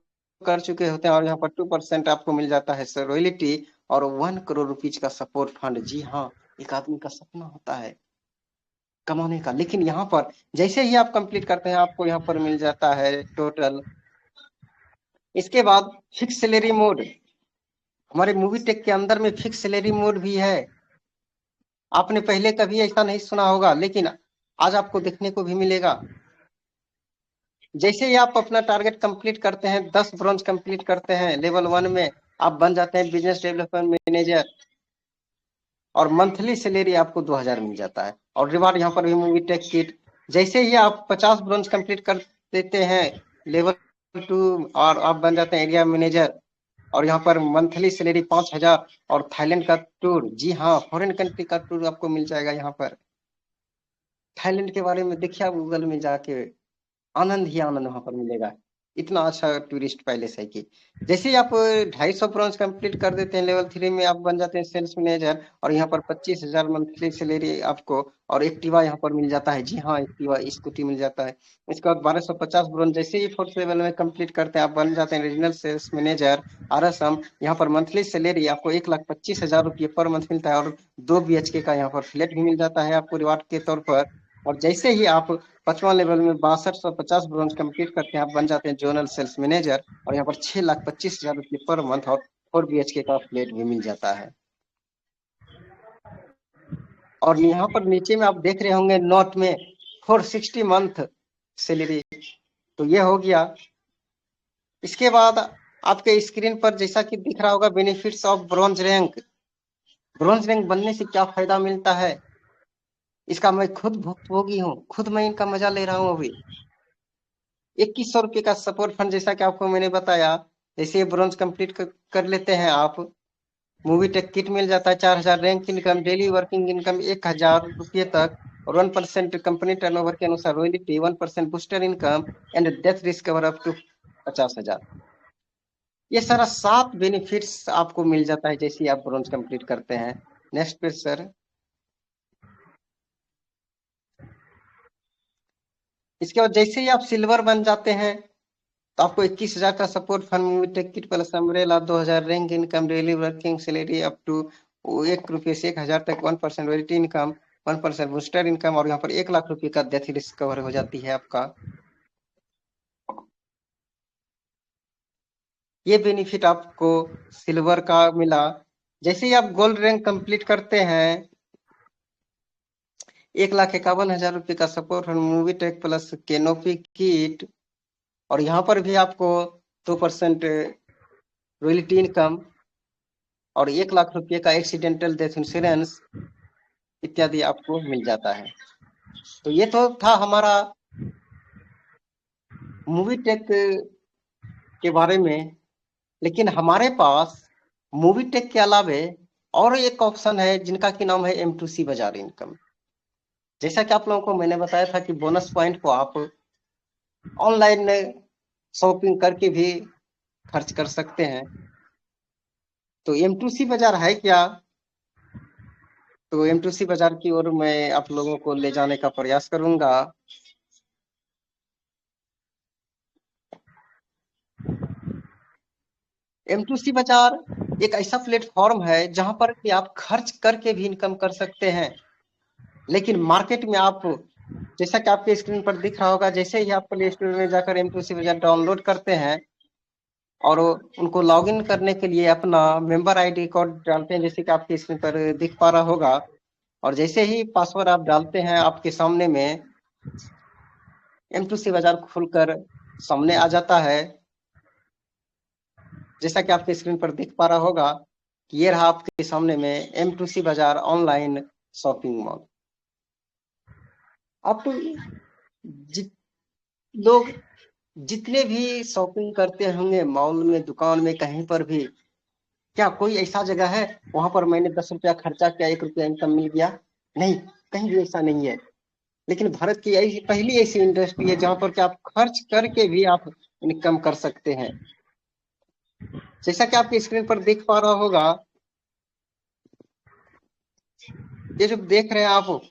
[SPEAKER 3] कर चुके होते हैं और यहाँ पर 2% आपको मिल जाता है रॉयल्टी और 1 करोड़ रुपीज का सपोर्ट फंड। जी हाँ, एक आदमी का सपना होता है कमाने का, लेकिन यहाँ पर जैसे ही आप कंप्लीट करते हैं आपको यहाँ पर मिल जाता है टोटल। इसके बाद फिक्स सैलरी मोड, हमारे मूवी टेक के अंदर में फिक्स सैलरी मोड भी है। आपने पहले कभी ऐसा नहीं सुना होगा लेकिन आज आपको देखने को भी मिलेगा। जैसे ही आप अपना टारगेट कंप्लीट करते हैं, 10 ब्रॉन्ज कंप्लीट करते हैं लेवल 1 में, आप बन जाते हैं बिजनेस डेवलपमेंट मैनेजर और मंथली सैलरी आपको 2,000 मिल जाता है। और रिवार्ड यहाँ पर भी मूवी टेक किट। जैसे ही आप 50 ब्रॉन्ज कंप्लीट कर देते हैं लेवल 2 और आप बन जाते हैं एरिया मैनेजर और यहाँ पर मंथली सैलरी 5,000 और थाईलैंड का टूर। जी हाँ, फॉरेन कंट्री का टूर आपको मिल जाएगा। यहाँ पर थाईलैंड के बारे में देखिए आप गूगल में जाके, आनंद ही आनंद वहां पर मिलेगा। इतना अच्छा टूरिस्ट पैलेस है कि जैसे ही आप 250 ब्रॉन्ज कंप्लीट कर देते हैं लेवल 3 में, आप बन जाते हैं सेल्स मैनेजर और यहाँ पर 25,000 मंथली सैलरी आपको और एक्टिवा यहाँ पर मिल जाता है। जी हाँ, एक्टिवा स्कूटी मिल जाता है। इसके बाद 1250 ब्रॉन्ज जैसे ही 4th लेवल में कंप्लीट करते हैं, आप बन जाते हैं रीजनल सेल्स मैनेजर RSM। यहाँ पर मंथली सैलरी आपको 1,25,000 रुपये पर मंथ मिलता है और 2 BHK का यहाँ पर फ्लैट भी मिल जाता है आपको रिवार्ड के तौर पर। और जैसे ही आप 5वां लेवल में 6250 ब्रॉन्ज कंप्लीट करते हैं, आप बन जाते हैं जोनल सेल्स मैनेजर और यहाँ पर 6,25,000 रुपये पर मंथ और 4 BHK का फ्लैट भी मिल जाता है। और यहाँ पर नीचे में आप देख रहे होंगे नोट में 460 मंथ सैलरी, तो ये हो गया। इसके बाद आपके स्क्रीन पर जैसा कि दिख रहा होगा benefits of bronze rank. Bronze rank बनने से क्या फायदा मिलता है, इसका मैं खुद भुक्तभोगी हूँ, खुद मैं इनका मजा ले रहा हूँ। अभी 2100 रुपये का सपोर्ट फंड जैसा कि आपको मैंने बताया, जैसे ब्रॉन्ज कंप्लीट कर लेते हैं आप, मूवी टेक किट मिल जाता है 4,000, rank income daily working income 1,000 रुपये तक और 1% कंपनी टर्नओवर के अनुसार royalty, 1% booster income and death risk cover up to 50,000। ये सारा 7 बेनिफिट्स आपको मिल जाता है जैसे ही आप ब्रोंज कंप्लीट करते हैं। Next page sir. इसके बाद जैसे ही आप सिल्वर बन जाते हैं तो आपको 21,000 का support fund, movie ticket plus umbrella, 2,000 rank income, daily working salary up to ₹1 से 1,000 तक, 1% रॉयल्टी इनकम, 1% बूस्टर इनकम, और यहाँ पर 1 लाख रुपए का डेथ रिस्क कवर हो जाती है आपका। ये बेनिफिट आपको सिल्वर का मिला। जैसे ही आप गोल्ड रैंक कंप्लीट करते हैं 1,51,000 रुपए का support fund, movie tech plus canopy kit, और यहाँ पर भी आपको 2% रॉयल्टी इनकम और 1 लाख रुपए का एक्सीडेंटल डेथ इंश्योरेंस इत्यादि आपको मिल जाता है। तो ये तो था हमारा मूवी टेक के बारे में। लेकिन हमारे पास मूवी टेक के अलावे और एक ऑप्शन है जिनका की नाम है M2C बाजार इनकम। जैसा कि आप लोगों को मैंने बताया था कि बोनस पॉइंट को आप ऑनलाइन शॉपिंग करके भी खर्च कर सकते हैं। तो M2C बाजार है क्या? तो M2C बाजार की ओर मैं आप लोगों को ले जाने का प्रयास करूंगा। M2C बाजार एक ऐसा प्लेटफॉर्म है जहां पर कि आप खर्च करके भी इनकम कर सकते हैं। लेकिन मार्केट में आप, जैसा कि आपके स्क्रीन पर दिख रहा होगा, जैसे ही आप प्ले स्टोर में जाकर M2C बाजार डाउनलोड करते हैं और उनको लॉगिन करने के लिए अपना मेंबर आईडी कोड डालते हैं, जैसे कि आपके स्क्रीन पर दिख पा रहा होगा, और जैसे ही पासवर्ड आप डालते हैं आपके सामने में M2C बाजार खुलकर सामने आ जाता है। जैसा कि आपके स्क्रीन पर दिख पा रहा होगा कि ये रहा आपके सामने में M2C बाजार ऑनलाइन शॉपिंग मॉल। आप लोग जितने भी शॉपिंग करते होंगे मॉल में, दुकान में, कहीं पर भी, क्या कोई ऐसा जगह है वहां पर मैंने 10 रुपया खर्चा किया, 1 रुपया इनकम मिल गया? नहीं, कहीं भी ऐसा नहीं है। लेकिन भारत की पहली ऐसी इंडस्ट्री है जहां पर कि आप खर्च करके भी आप इनकम कर सकते हैं। जैसा कि आपके स्क्रीन पर देख पा रहा होगा, ये जो देख रहे हैं आप,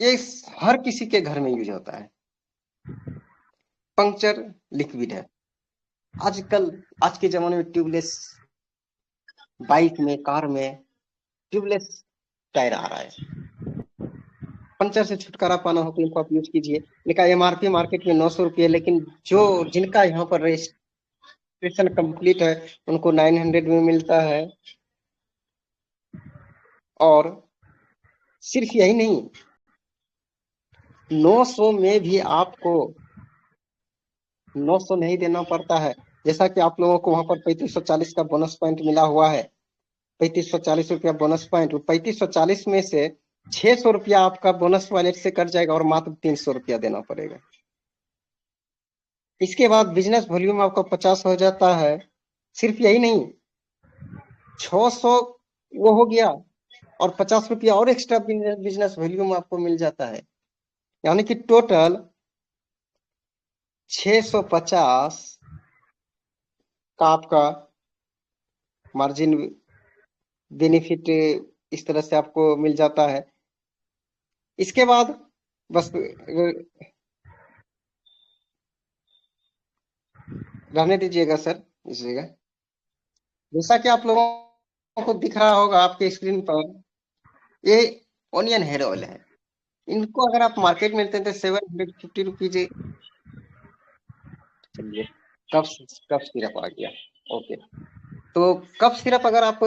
[SPEAKER 3] ये हर किसी के घर में यूज होता है। पंक्चर लिक्विड है। आजकल आज के जमाने में ट्यूबलेस बाइक में, कार में ट्यूबलेस टायर आ रहा है। पंचर से छुटकारा पाना हो तो इनको आप यूज कीजिए। इनका MRP मार्केट में 900 रुपये, लेकिन जो जिनका यहाँ पर रजिस्ट्रेशन कंप्लीट है उनको 900 में मिलता है। और सिर्फ यही नहीं, 900 में भी आपको 900 नहीं देना पड़ता है। जैसा कि आप लोगों को वहां पर 3540 का बोनस पॉइंट मिला हुआ है, 3540 रुपया बोनस पॉइंट। 3540 में से 600 रुपया आपका बोनस वॉलेट से कट जाएगा और मात्र 300 रुपया देना पड़ेगा। इसके बाद बिजनेस वॉल्यूम आपका 50 हो जाता है। सिर्फ यही नहीं, 600 वो हो गया और 50 रुपया और एक्स्ट्रा बिजनेस वॉल्यूम आपको मिल जाता है, यानी कि टोटल 650 का आपका मार्जिन बेनिफिट इस तरह से आपको मिल जाता है। इसके बाद बस रहने दीजिएगा सर इस जगह। जैसा कि आप लोगों को दिख रहा होगा आपके स्क्रीन पर, ये ओनियन हेयर ऑयल है। इनको अगर आप मार्केट में लेते हैं तो 750 रुपीज। चलिए, कफ सिरप आ गया। ओके, तो कफ सिरप अगर आप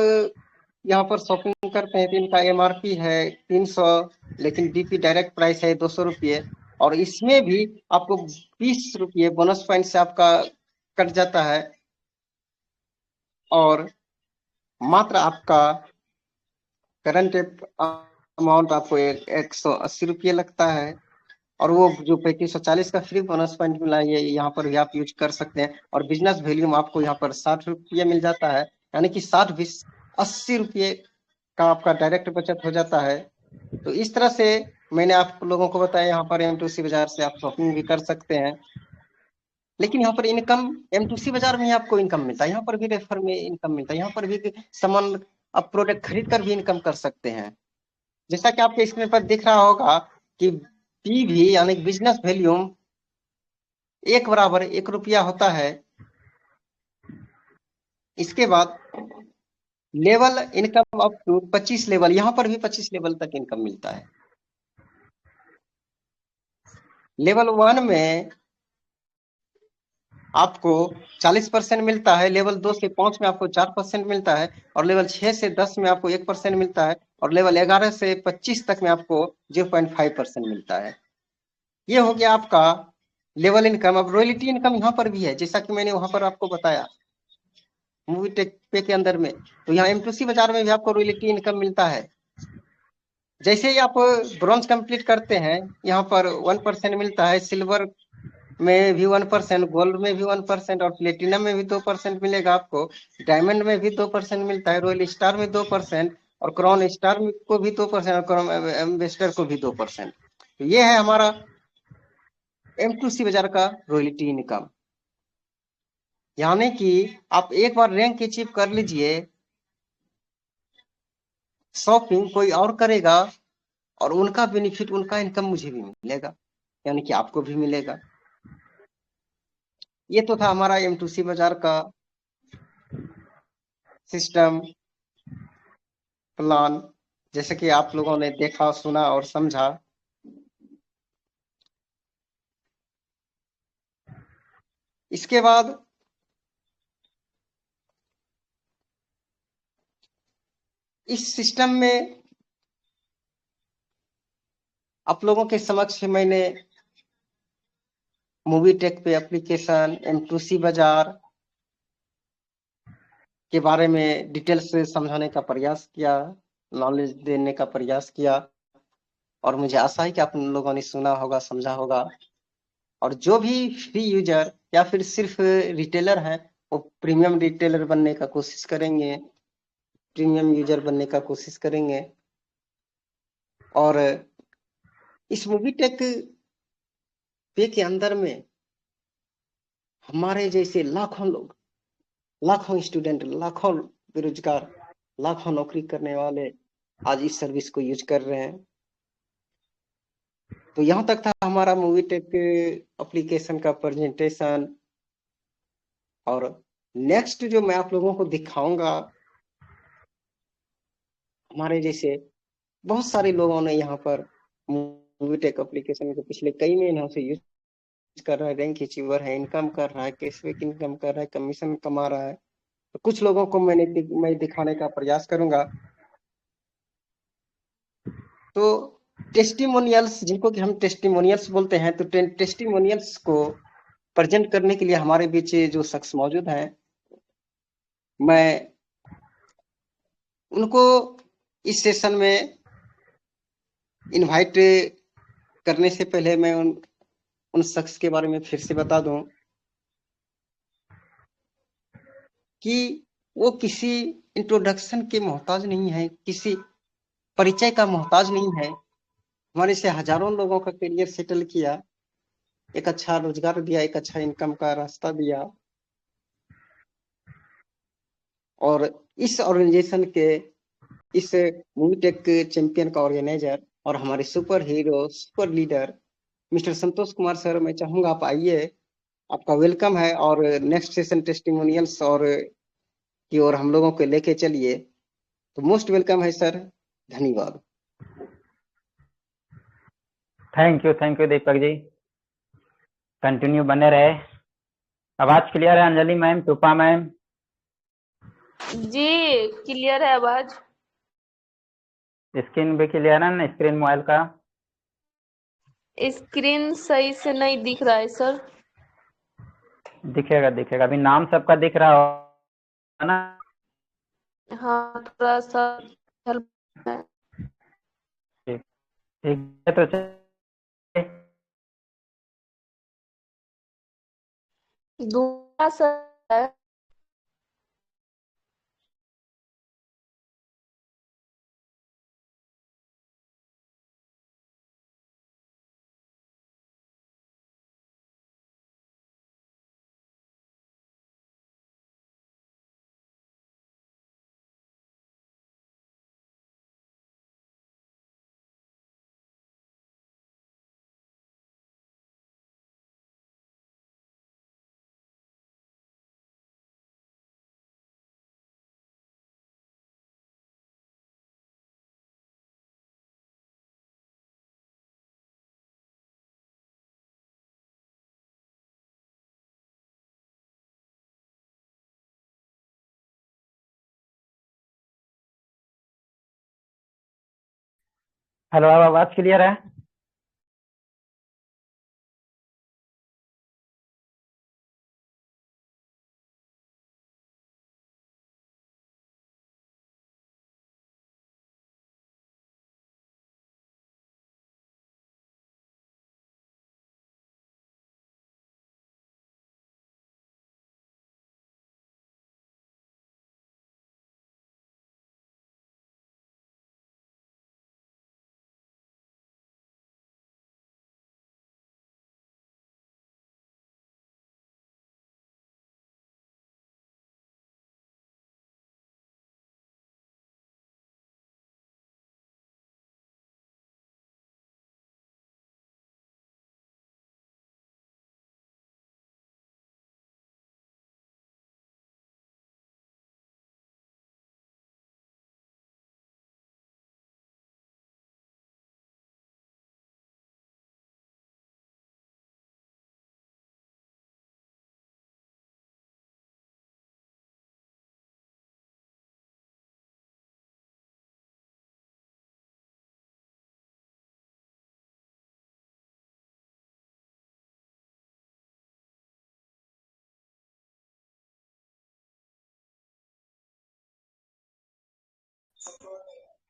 [SPEAKER 3] यहाँ पर शॉपिंग करते हैं तो इनका MRP है 300, लेकिन DP डायरेक्ट प्राइस है 200 रुपये, और इसमें भी आपको 20 रुपये बोनस पॉइंट से आपका कट जाता है, और मात्र आपका करंट अमाउंट आपको 180 रुपये लगता है। और वो जो 3540 का फ्री बोनस पॉइंट मिला है, ये यहाँ पर भी आप यूज कर सकते हैं। और बिजनेस वैल्यूम आपको यहाँ पर 60 रुपये मिल जाता है, यानी कि 60-20-80 रुपये का आपका डायरेक्ट बचत हो जाता है। तो इस तरह से मैंने आप लोगों को बताया, यहाँ पर M2C बाजार से आप शॉपिंग भी कर सकते हैं। लेकिन यहाँ पर इनकम M2C बाजार में ही आपको इनकम मिलता है, यहाँ पर भी रेफर में इनकम मिलता है, यहाँ पर भी सामान आप प्रोडक्ट खरीद कर भी इनकम कर सकते हैं। जैसा कि आपके स्क्रीन पर दिख रहा होगा कि PV यानी बिजनेस वैल्यूम 1 बराबर 1 रुपया होता है। इसके बाद level income up to 25 level, यहाँ पर भी 25 लेवल तक इनकम मिलता है। लेवल 1 में आपको 40% मिलता है, लेवल 2 से 5 में आपको 4% मिलता है, और लेवल 6 से 10 में आपको 1% मिलता है, और लेवल 11 से 25 तक में आपको 0.5% मिलता है। ये हो गया आपका लेवल इनकम। अब रॉयल्टी इनकम यहाँ पर भी है, जैसा कि मैंने वहां पर आपको बताया मूवी टेक पे के अंदर में, तो यहाँ M2C बाजार में भी आपको रॉयल्टी इनकम मिलता है। जैसे ही आप ब्रॉन्ज कंप्लीट करते हैं, यहाँ पर 1% मिलता है, सिल्वर में भी 1%, गोल्ड में भी 1%, और प्लेटिनम में भी 2% मिलेगा आपको, डायमंड में भी 2% मिलता है, रॉयल स्टार में 2%, और क्राउन स्टार को भी 2%, और क्राउन एम्बेसडर को भी 2%। तो ये है हमारा M2C बाजार का रॉयल्टी इनकम। यानी कि आप एक बार रैंक अचीव कर लीजिए, शॉपिंग कोई और करेगा और उनका बेनिफिट, उनका इनकम मुझे भी मिलेगा, यानी कि आपको भी मिलेगा। ये तो था हमारा M2C बाजार का सिस्टम प्लान, जैसे कि आप लोगों ने देखा, सुना और समझा। इसके बाद इस सिस्टम में आप लोगों के समक्ष मैंने मूवी टेक पे एप्लीकेशन, M2C बाजार के बारे में डिटेल से समझाने का प्रयास किया, नॉलेज देने का प्रयास किया, और मुझे आशा है कि आप लोगों ने सुना होगा, समझा होगा। और जो भी फ्री यूजर या फिर सिर्फ रिटेलर हैं, वो प्रीमियम रिटेलर बनने का कोशिश करेंगे, प्रीमियम यूजर बनने का कोशिश करेंगे। और इस मूवी टेक पे के अंदर में हमारे जैसे लाखों लोग, लाखों स्टूडेंट, लाखों बेरोजगार, लाखों नौकरी करने वाले आज इस सर्विस को यूज कर रहे हैं। तो यहाँ तक था हमारा मूवी टेक एप्लीकेशन का प्रेजेंटेशन। और नेक्स्ट जो मैं आप लोगों को दिखाऊंगा, हमारे जैसे बहुत सारे लोगों ने यहाँ पर मूवी टेक एप्लीकेशन को पिछले कई महीनों से यूज कर रहा है, रैंक अचीवर है, इनकम कर रहा है, कैशबैक इनकम कर रहा है, कमीशन कमा रहा है। तो कुछ लोगों को मैं दिखाने का प्रयास करूंगा। तो टेस्टिमोनियल्स, जिनको कि हम टेस्टिमोनियल्स बोलते हैं, तो टेस्टिमोनियल्स को प्रेजेंट करने के लिए हमारे बीच जो शख्स मौजूद हैं, मैं उनको इस सेशन में इनवाइट करने से पहले मैं उन शख्स के बारे में फिर से बता दूं कि वो किसी इंट्रोडक्शन के मोहताज नहीं है, किसी परिचय का मोहताज नहीं है। हमारे से हजारों लोगों का करियर सेटल किया, एक अच्छा रोजगार दिया, एक अच्छा इनकम का रास्ता दिया। और इस ऑर्गेनाइजेशन के, इस मूवी टेक चैंपियन का ऑर्गेनाइजर और हमारे super hero, super leader mister Santosh Kumar sir, मैं चाहूंगा आप आइए, आपका वेलकम है, और नेक्स्ट सेशन टेस्टिमोनियल्स और की ओर हम लोगों को लेके चलिए। तो मोस्ट वेलकम है सर, धन्यवाद।
[SPEAKER 2] Thank you Deepak ji, continue बने रहे। आवाज क्लियर है अंजलि मैम, टूपा मैम?
[SPEAKER 1] जी क्लियर है आवाज।
[SPEAKER 2] स्क्रीन भी क्लियर है ना, स्क्रीन मोबाइल का?
[SPEAKER 1] स्क्रीन सही से नहीं दिख रहा है सर।
[SPEAKER 2] दिखेगा दिखेगा, अभी नाम सबका दिख रहा होगा ना?
[SPEAKER 1] हाँ थोड़ा सा हेल्प है।
[SPEAKER 2] ठीक ठीक है, तो चलिए।
[SPEAKER 1] दूसरा सर है।
[SPEAKER 2] हेलो, अब आवाज क्लियर है?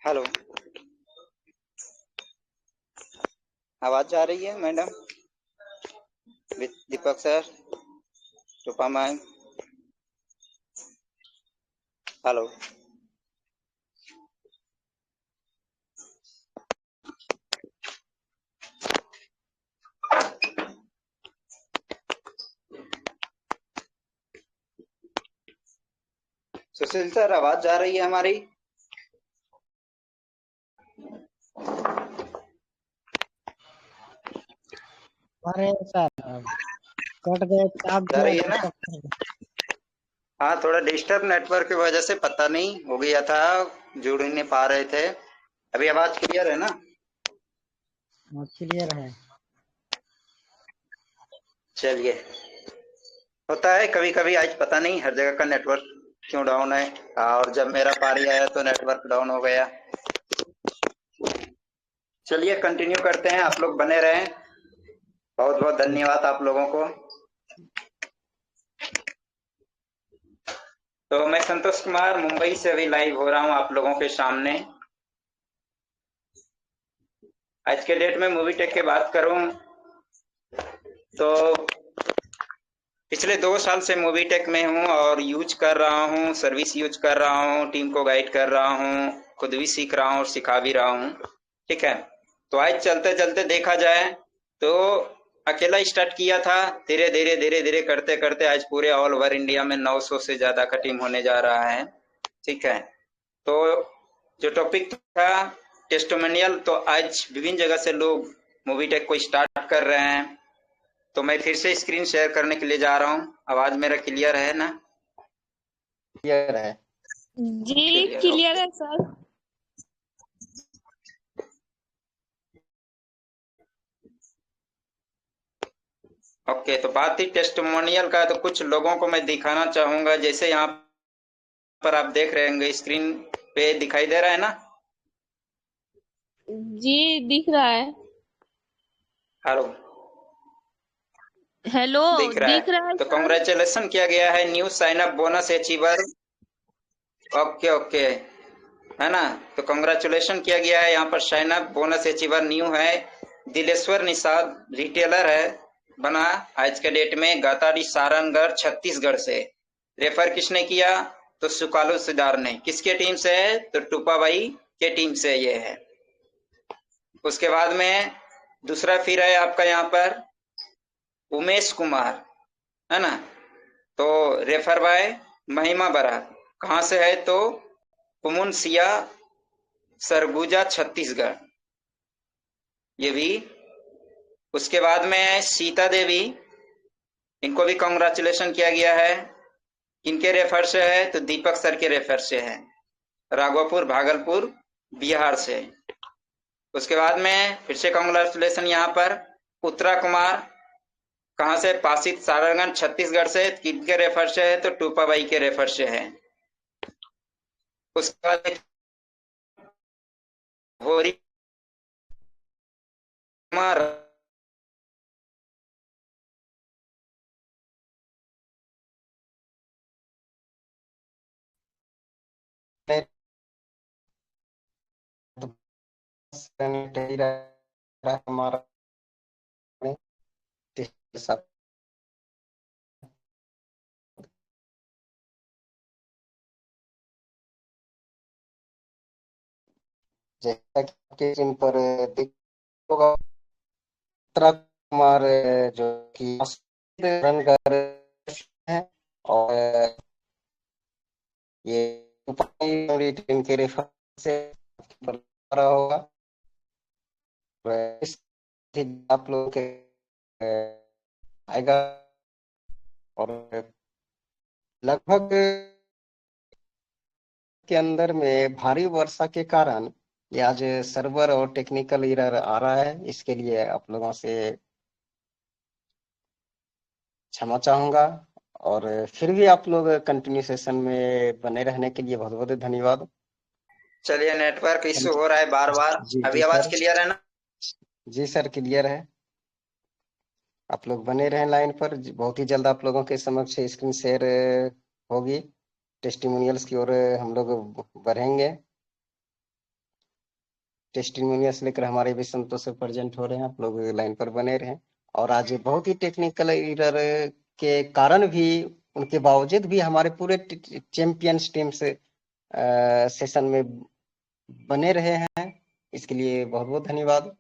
[SPEAKER 4] हेलो, आवाज जा रही है मैडम? दीपक सर, रूपा मैम, हेलो। सुशील सर, आवाज जा रही है हमारी?
[SPEAKER 5] अरे सर, कट गए आप
[SPEAKER 4] जा रही है ना? हाँ, थोड़ा डिस्टर्ब नेटवर्क की वजह से पता नहीं हो गया था, जुड़ ही नहीं पा रहे थे। अभी आवाज क्लियर है ना?
[SPEAKER 5] क्लियर है।
[SPEAKER 4] चलिए, होता है कभी कभी, आज पता नहीं हर जगह का नेटवर्क क्यों डाउन है, और जब मेरा पारी आया तो नेटवर्क डाउन हो गया। चलिए कंटिन्यू करते हैं, आप लोग बने रहें। बहुत बहुत धन्यवाद आप लोगों को। तो मैं संतोष कुमार मुंबई से अभी लाइव हो रहा हूं आप लोगों के सामने। आज के डेट में मूवी टेक की बात करूं तो पिछले 2 साल से मूवी टेक में हूं और यूज कर रहा हूं, सर्विस यूज कर रहा हूं, टीम को गाइड कर रहा हूं, खुद भी सीख रहा हूं और सिखा भी रहा हूं। ठीक है, तो आज चलते चलते देखा जाए तो अकेला स्टार्ट किया था, धीरे धीरे धीरे धीरे करते करते आज पूरे ऑल ओवर इंडिया में 900 से ज्यादा का टीम होने जा रहा है। ठीक है, तो जो टॉपिक था टेस्टिमोनियल, तो आज विभिन्न जगह से लोग मूवी टेक को स्टार्ट कर रहे हैं। तो मैं फिर से स्क्रीन शेयर करने के लिए जा रहा हूँ। आवाज मेरा क्लियर है ना?
[SPEAKER 3] क्लियर है
[SPEAKER 1] जी क्लियर है सर।
[SPEAKER 4] ओके, तो बात थी टेस्टिमोनियल का, तो कुछ लोगों को मैं दिखाना चाहूंगा। जैसे यहाँ पर आप देख रहे होंगे, स्क्रीन पे दिखाई दे रहा है ना?
[SPEAKER 1] जी दिख रहा है।
[SPEAKER 4] हेलो,
[SPEAKER 1] हेलो,
[SPEAKER 4] दिख रहा
[SPEAKER 1] दिख
[SPEAKER 4] है?
[SPEAKER 1] रहा है
[SPEAKER 4] तो
[SPEAKER 1] सर।
[SPEAKER 4] कॉन्ग्रेचुलेसन किया गया है new sign up bonus achiever. Okay okay, है ना? तो कॉन्ग्रेचुलेशन किया गया है, यहाँ पर sign up bonus achiever new है। दिलेश्वर निषाद रिटेलर है, बना आज के डेट में गाताड़ी सारंगगढ़ छत्तीसगढ़ से। रेफर किसने किया? तो सुकालू सिदार ने। किसके टीम से है? तो टूपा भाई के टीम से ये है। उसके बाद में दूसरा फिर है आपका यहाँ पर उमेश कुमार, है ना? तो रेफर बाय महिमा बरा, कहाँ से है? तो कुमुनसिया सरगुजा छत्तीसगढ़, ये भी। उसके बाद में सीता देवी, इनको भी कॉन्ग्रेचुलेशन किया गया है। किनके रेफर से है? तो दीपक सर के रेफर से है, राघोपुर भागलपुर बिहार से। उसके बाद में फिर से कॉन्ग्रेचुलेशन यहाँ पर उत्तरा कुमार, कहाँ से? पासित सारंगगढ़ छत्तीसगढ़ से। किनके रेफर से है? तो टूपा बाई के रेफर से है। उसके बाद होरी
[SPEAKER 3] हमारा जैसा कि आपके स्क्रीन पर दिख होगा, उत्तरा कुमार जो कि रन कर हैं और ये टीम के रेफर से रहा होगा। इस आप लोगों के आएगा और लगभग के अंदर में भारी वर्षा के कारण ये आज सर्वर और टेक्निकल एरर आ रहा है। इसके लिए आप लोगों से क्षमा चाहूंगा और फिर भी आप लोग कंटिन्यू सेशन में बने रहने के लिए बहुत बहुत धन्यवाद।
[SPEAKER 4] चलिए, नेटवर्क इश्यू हो रहा है बार बार।
[SPEAKER 3] जी
[SPEAKER 4] अभी
[SPEAKER 3] जी
[SPEAKER 4] आवाज
[SPEAKER 3] सर,
[SPEAKER 4] क्लियर है ना?
[SPEAKER 3] जी सर क्लियर है। आप लोग बने रहें लाइन पर, बहुत ही जल्द आप लोगों के समक्ष स्क्रीन शेयर होगी। टेस्टिमोनियल्स की ओर हम लोग बढ़ेंगे। टेस्टिमोनियल्स लेकर हमारे भी संतोष प्रेजेंट हो रहे हैं। आप लोग लाइन पर बने रहें। और आज बहुत ही टेक्निकल एरर के कारण भी, उनके बावजूद भी हमारे पूरे चैंपियंस टीम से सेशन में बने रहे हैं। इसके लिए बहुत बहुत धन्यवाद।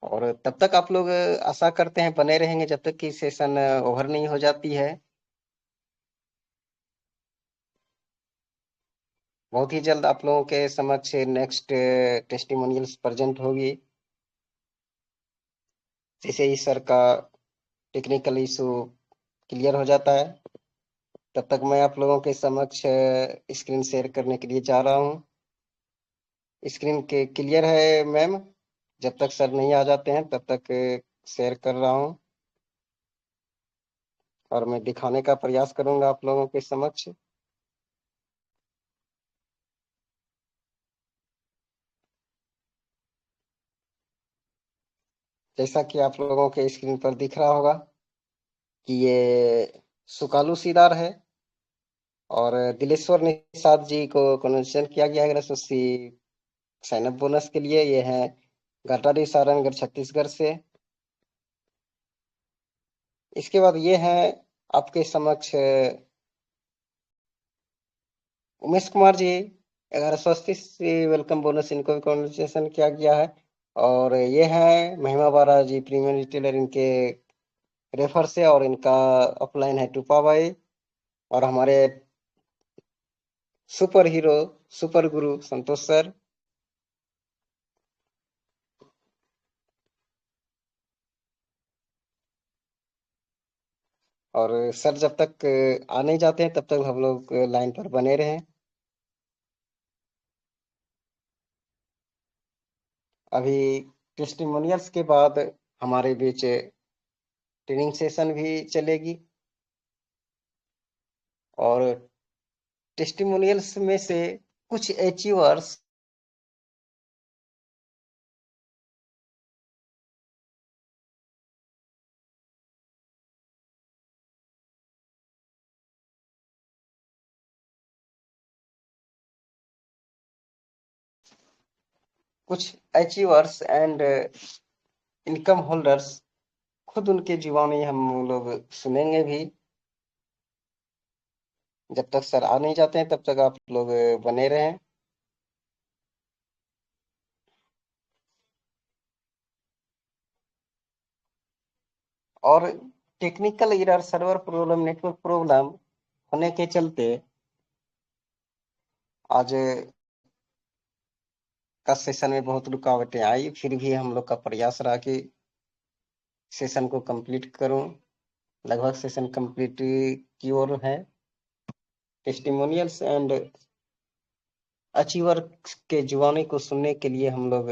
[SPEAKER 3] और तब तक आप लोग आशा करते हैं बने रहेंगे जब तक कि सेशन ओवर नहीं हो जाती है। बहुत ही जल्द आप लोगों के समक्ष नेक्स्ट टेस्टिमोनियल्स प्रेजेंट होगी। जैसे ही सर का टेक्निकल इशू क्लियर हो जाता है, तब तक मैं आप लोगों के समक्ष स्क्रीन शेयर करने के लिए जा रहा हूँ। स्क्रीन के क्लियर है मैम? जब तक सर नहीं आ जाते हैं तब तक शेयर कर रहा हूँ और मैं दिखाने का प्रयास करूंगा आप लोगों के समक्ष। जैसा कि आप लोगों के स्क्रीन पर दिख रहा होगा कि ये सुकालू सीडार है और दिलेश्वर निषाद जी को कन्वर्सेशन किया गया है रसोसी साइन अप बोनस के लिए। ये है घाटाडी सारंगढ़ छत्तीसगढ़ से। इसके बाद ये है आपके समक्ष उमेश कुमार जी 1180 से वेलकम बोनस, इनको भी कॉन्वर्सेशन किया गया है। और ये है महिमा बारा जी प्रीमियम रिटेलर, इनके रेफर से, और इनका अपलाइन है टूपा भाई। और हमारे सुपर हीरो सुपर गुरु संतोष सर। और सर जब तक आ नहीं जाते हैं तब तक हम लोग लाइन पर बने रहें। अभी टेस्टिमोनियल्स के बाद हमारे बीच ट्रेनिंग सेशन भी चलेगी और टेस्टिमोनियल्स में से कुछ अचीवर्स एंड इनकम होल्डर्स खुद उनके जीवानी हम लोग सुनेंगे भी। जब तक सर आ नहीं जाते हैं तब तक आप लोग बने रहें। और technical error, server problem, network problem होने के चलते आज का सेशन में बहुत रुकावटें आई। फिर भी हम लोग का प्रयास रहा कि सेशन को कंप्लीट करूं। लगभग सेशन कंप्लीट की ओर है। टेस्टिमोनियल्स एंड अचीवर के जुबानी को सुनने के लिए हम लोग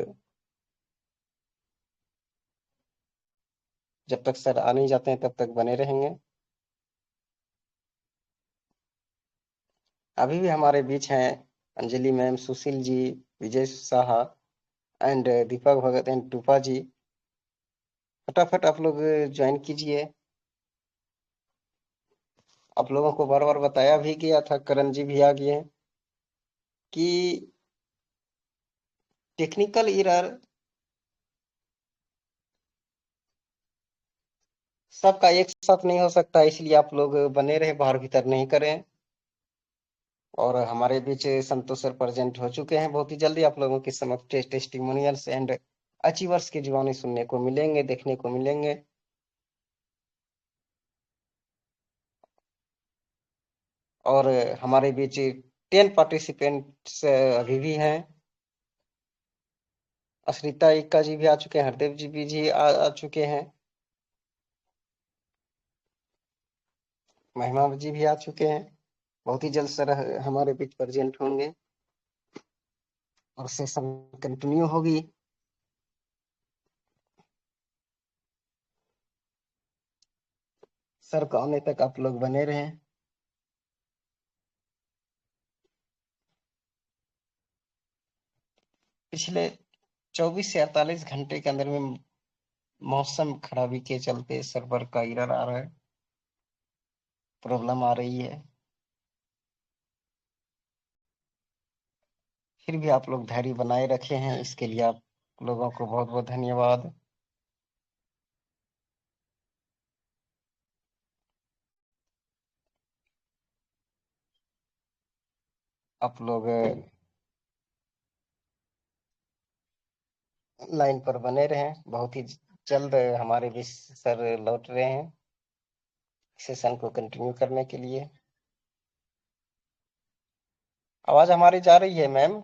[SPEAKER 3] जब तक सर आ नहीं जाते हैं तब तक बने रहेंगे। अभी भी हमारे बीच हैं Anjali ma'am, Sushil ji, Vijay Saha and Deepak Bhagat and Tupa ji. फटाफट आप लोग ज्वाइन कीजिए। आप लोगों को बार बार बताया भी गया था, करण जी भी आ गए हैं, कि टेक्निकल एरर सबका एक साथ नहीं हो सकता, इसलिए आप लोग बने रहे, बाहर भीतर नहीं करें। और हमारे बीच संतोष सर प्रेजेंट हो चुके हैं। बहुत ही जल्दी आप लोगों के समक्ष टेस्टिमोनियल्स एंड अचीवर्स की जुबानी सुनने को मिलेंगे, देखने को मिलेंगे। और हमारे बीच 10 पार्टिसिपेंट्स अभी भी हैं। अश्रिता इक्का जी भी आ चुके हैं, हरदेव जी भी आ चुके हैं, महिमा जी भी आ चुके हैं। बहुत ही जल्द सर हमारे बीच प्रेजेंट होंगे और सेशन कंटिन्यू होगी। सर को आने तक आप लोग बने रहें। पिछले 24 से 48 घंटे के अंदर में मौसम खराबी के चलते सर्वर का एरर आ रहा है, प्रॉब्लम आ रही है। फिर भी आप लोग धैर्य बनाए रखे हैं, इसके लिए आप लोगों को बहुत बहुत धन्यवाद। आप लोग लाइन पर बने रहें। बहुत ही जल्द हमारे बीच सर लौट रहे हैं सेशन को कंटिन्यू करने के लिए। आवाज हमारी जा रही है मैम?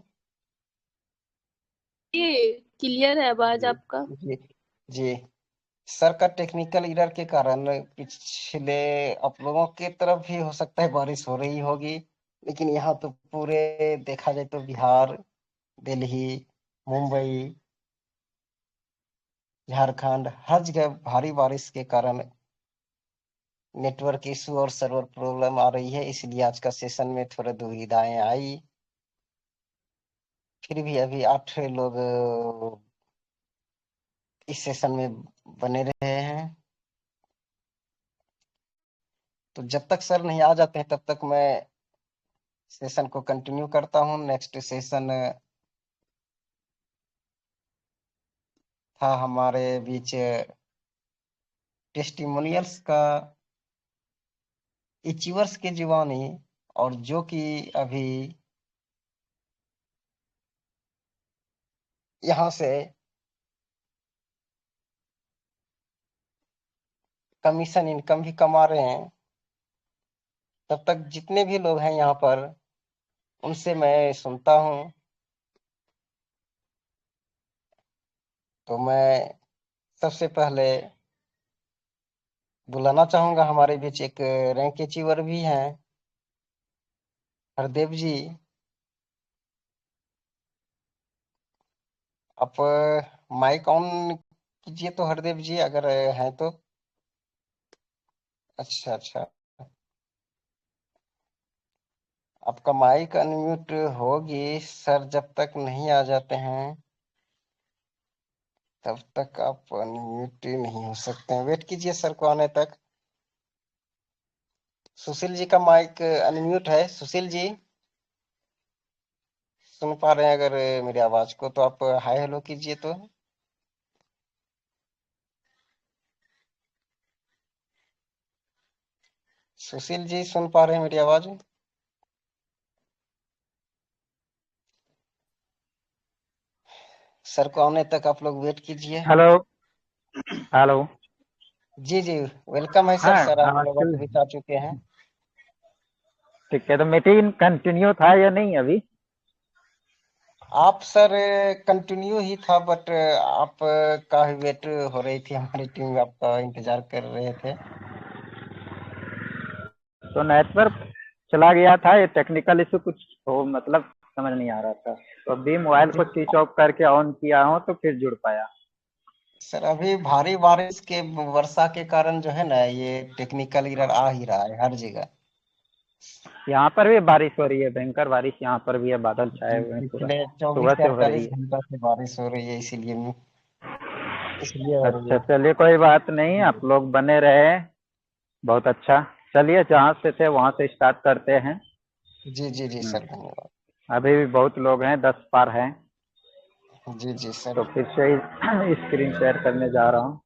[SPEAKER 1] ये क्लियर है आवाज आपका?
[SPEAKER 3] जी जी। सर का टेक्निकल एरर के कारण पिछले आप लोगों के तरफ भी हो सकता है बारिश हो रही होगी, लेकिन यहाँ तो पूरे देखा जाए तो बिहार, दिल्ली, मुंबई, झारखंड हर जगह भारी बारिश के कारण नेटवर्क इशू और सर्वर प्रॉब्लम आ रही है, इसलिए आज का सेशन में थोड़ा दुविधाएं आई। फिर भी अभी 8 लोग इस सेशन में बने रहे हैं। तो जब तक सर नहीं आ जाते हैं तब तक मैं सेशन को कंटिन्यू करता हूं। नेक्स्ट सेशन था हमारे बीच टेस्टिमोनियल्स का अचीवर्स की जीवानी, और जो कि अभी यहाँ से कमीशन इनकम भी कमा रहे हैं। तब तक जितने भी लोग हैं यहाँ पर उनसे मैं सुनता हूँ। तो मैं सबसे पहले बुलाना चाहूंगा, हमारे बीच एक रैंक अचीवर भी हैं, हरदेव जी। आप माइक ऑन कीजिए तो हरदेव जी, अगर हैं तो। अच्छा अच्छा, आपका माइक अनम्यूट होगी सर, जब तक नहीं आ जाते हैं तब तक आप अनम्यूट नहीं हो सकते हैं। वेट कीजिए सर को आने तक। सुशील जी का माइक अनम्यूट है। सुशील जी सुन पा रहे हैं अगर मेरी आवाज को, तो आप हाय हेलो कीजिए तो। सुशील जी सुन पा रहे हैं मेरी आवाज? सर को आने तक आप लोग वेट कीजिए।
[SPEAKER 2] Hello hello.
[SPEAKER 3] जी जी, वेलकम है सर।
[SPEAKER 2] हाँ
[SPEAKER 3] सर आप लोग
[SPEAKER 2] एक्चुअली
[SPEAKER 3] अभी आ चुके हैं।
[SPEAKER 2] ठीक है, तो मीटिंग कंटिन्यू था या नहीं अभी?
[SPEAKER 3] आप सर कंटिन्यू ही था, बट आप का ही वेट हो रही थी, हमारी टीम आपका इंतजार कर रहे थे।
[SPEAKER 2] तो नेटवर्क चला गया था, ये टेक्निकल इशू कुछ हो मतलब समझ नहीं आ रहा था, तो अभी मोबाइल को स्विच ऑफ करके ऑन किया हूँ तो फिर जुड़ पाया।
[SPEAKER 3] सर अभी भारी बारिश के वर्षा के कारण जो है ना, ये टेक्निकल एरर आ ही रहा है हर जगह।
[SPEAKER 2] यहाँ पर भी बारिश हो रही है, भयंकर बारिश यहाँ पर भी है, बादल छाए हुए हैं पूरा,
[SPEAKER 3] पिछले 24
[SPEAKER 2] सुबह
[SPEAKER 3] से
[SPEAKER 2] से हो रही
[SPEAKER 3] 48
[SPEAKER 2] है।
[SPEAKER 3] घंटा से बारिश हो रही है, इसलिए हो रही
[SPEAKER 2] अच्छा
[SPEAKER 3] है।
[SPEAKER 2] चलिए कोई बात नहीं, आप लोग बने रहे, बहुत अच्छा। चलिए जहाँ से थे वहाँ से स्टार्ट करते हैं।
[SPEAKER 3] जी जी जी सर, धन्यवाद।
[SPEAKER 2] अभी भी बहुत लोग हैं, 10 पार हैं।
[SPEAKER 3] जी जी सर।
[SPEAKER 2] तो फिर से स्क्रीन शेयर करने जा रहा हूँ।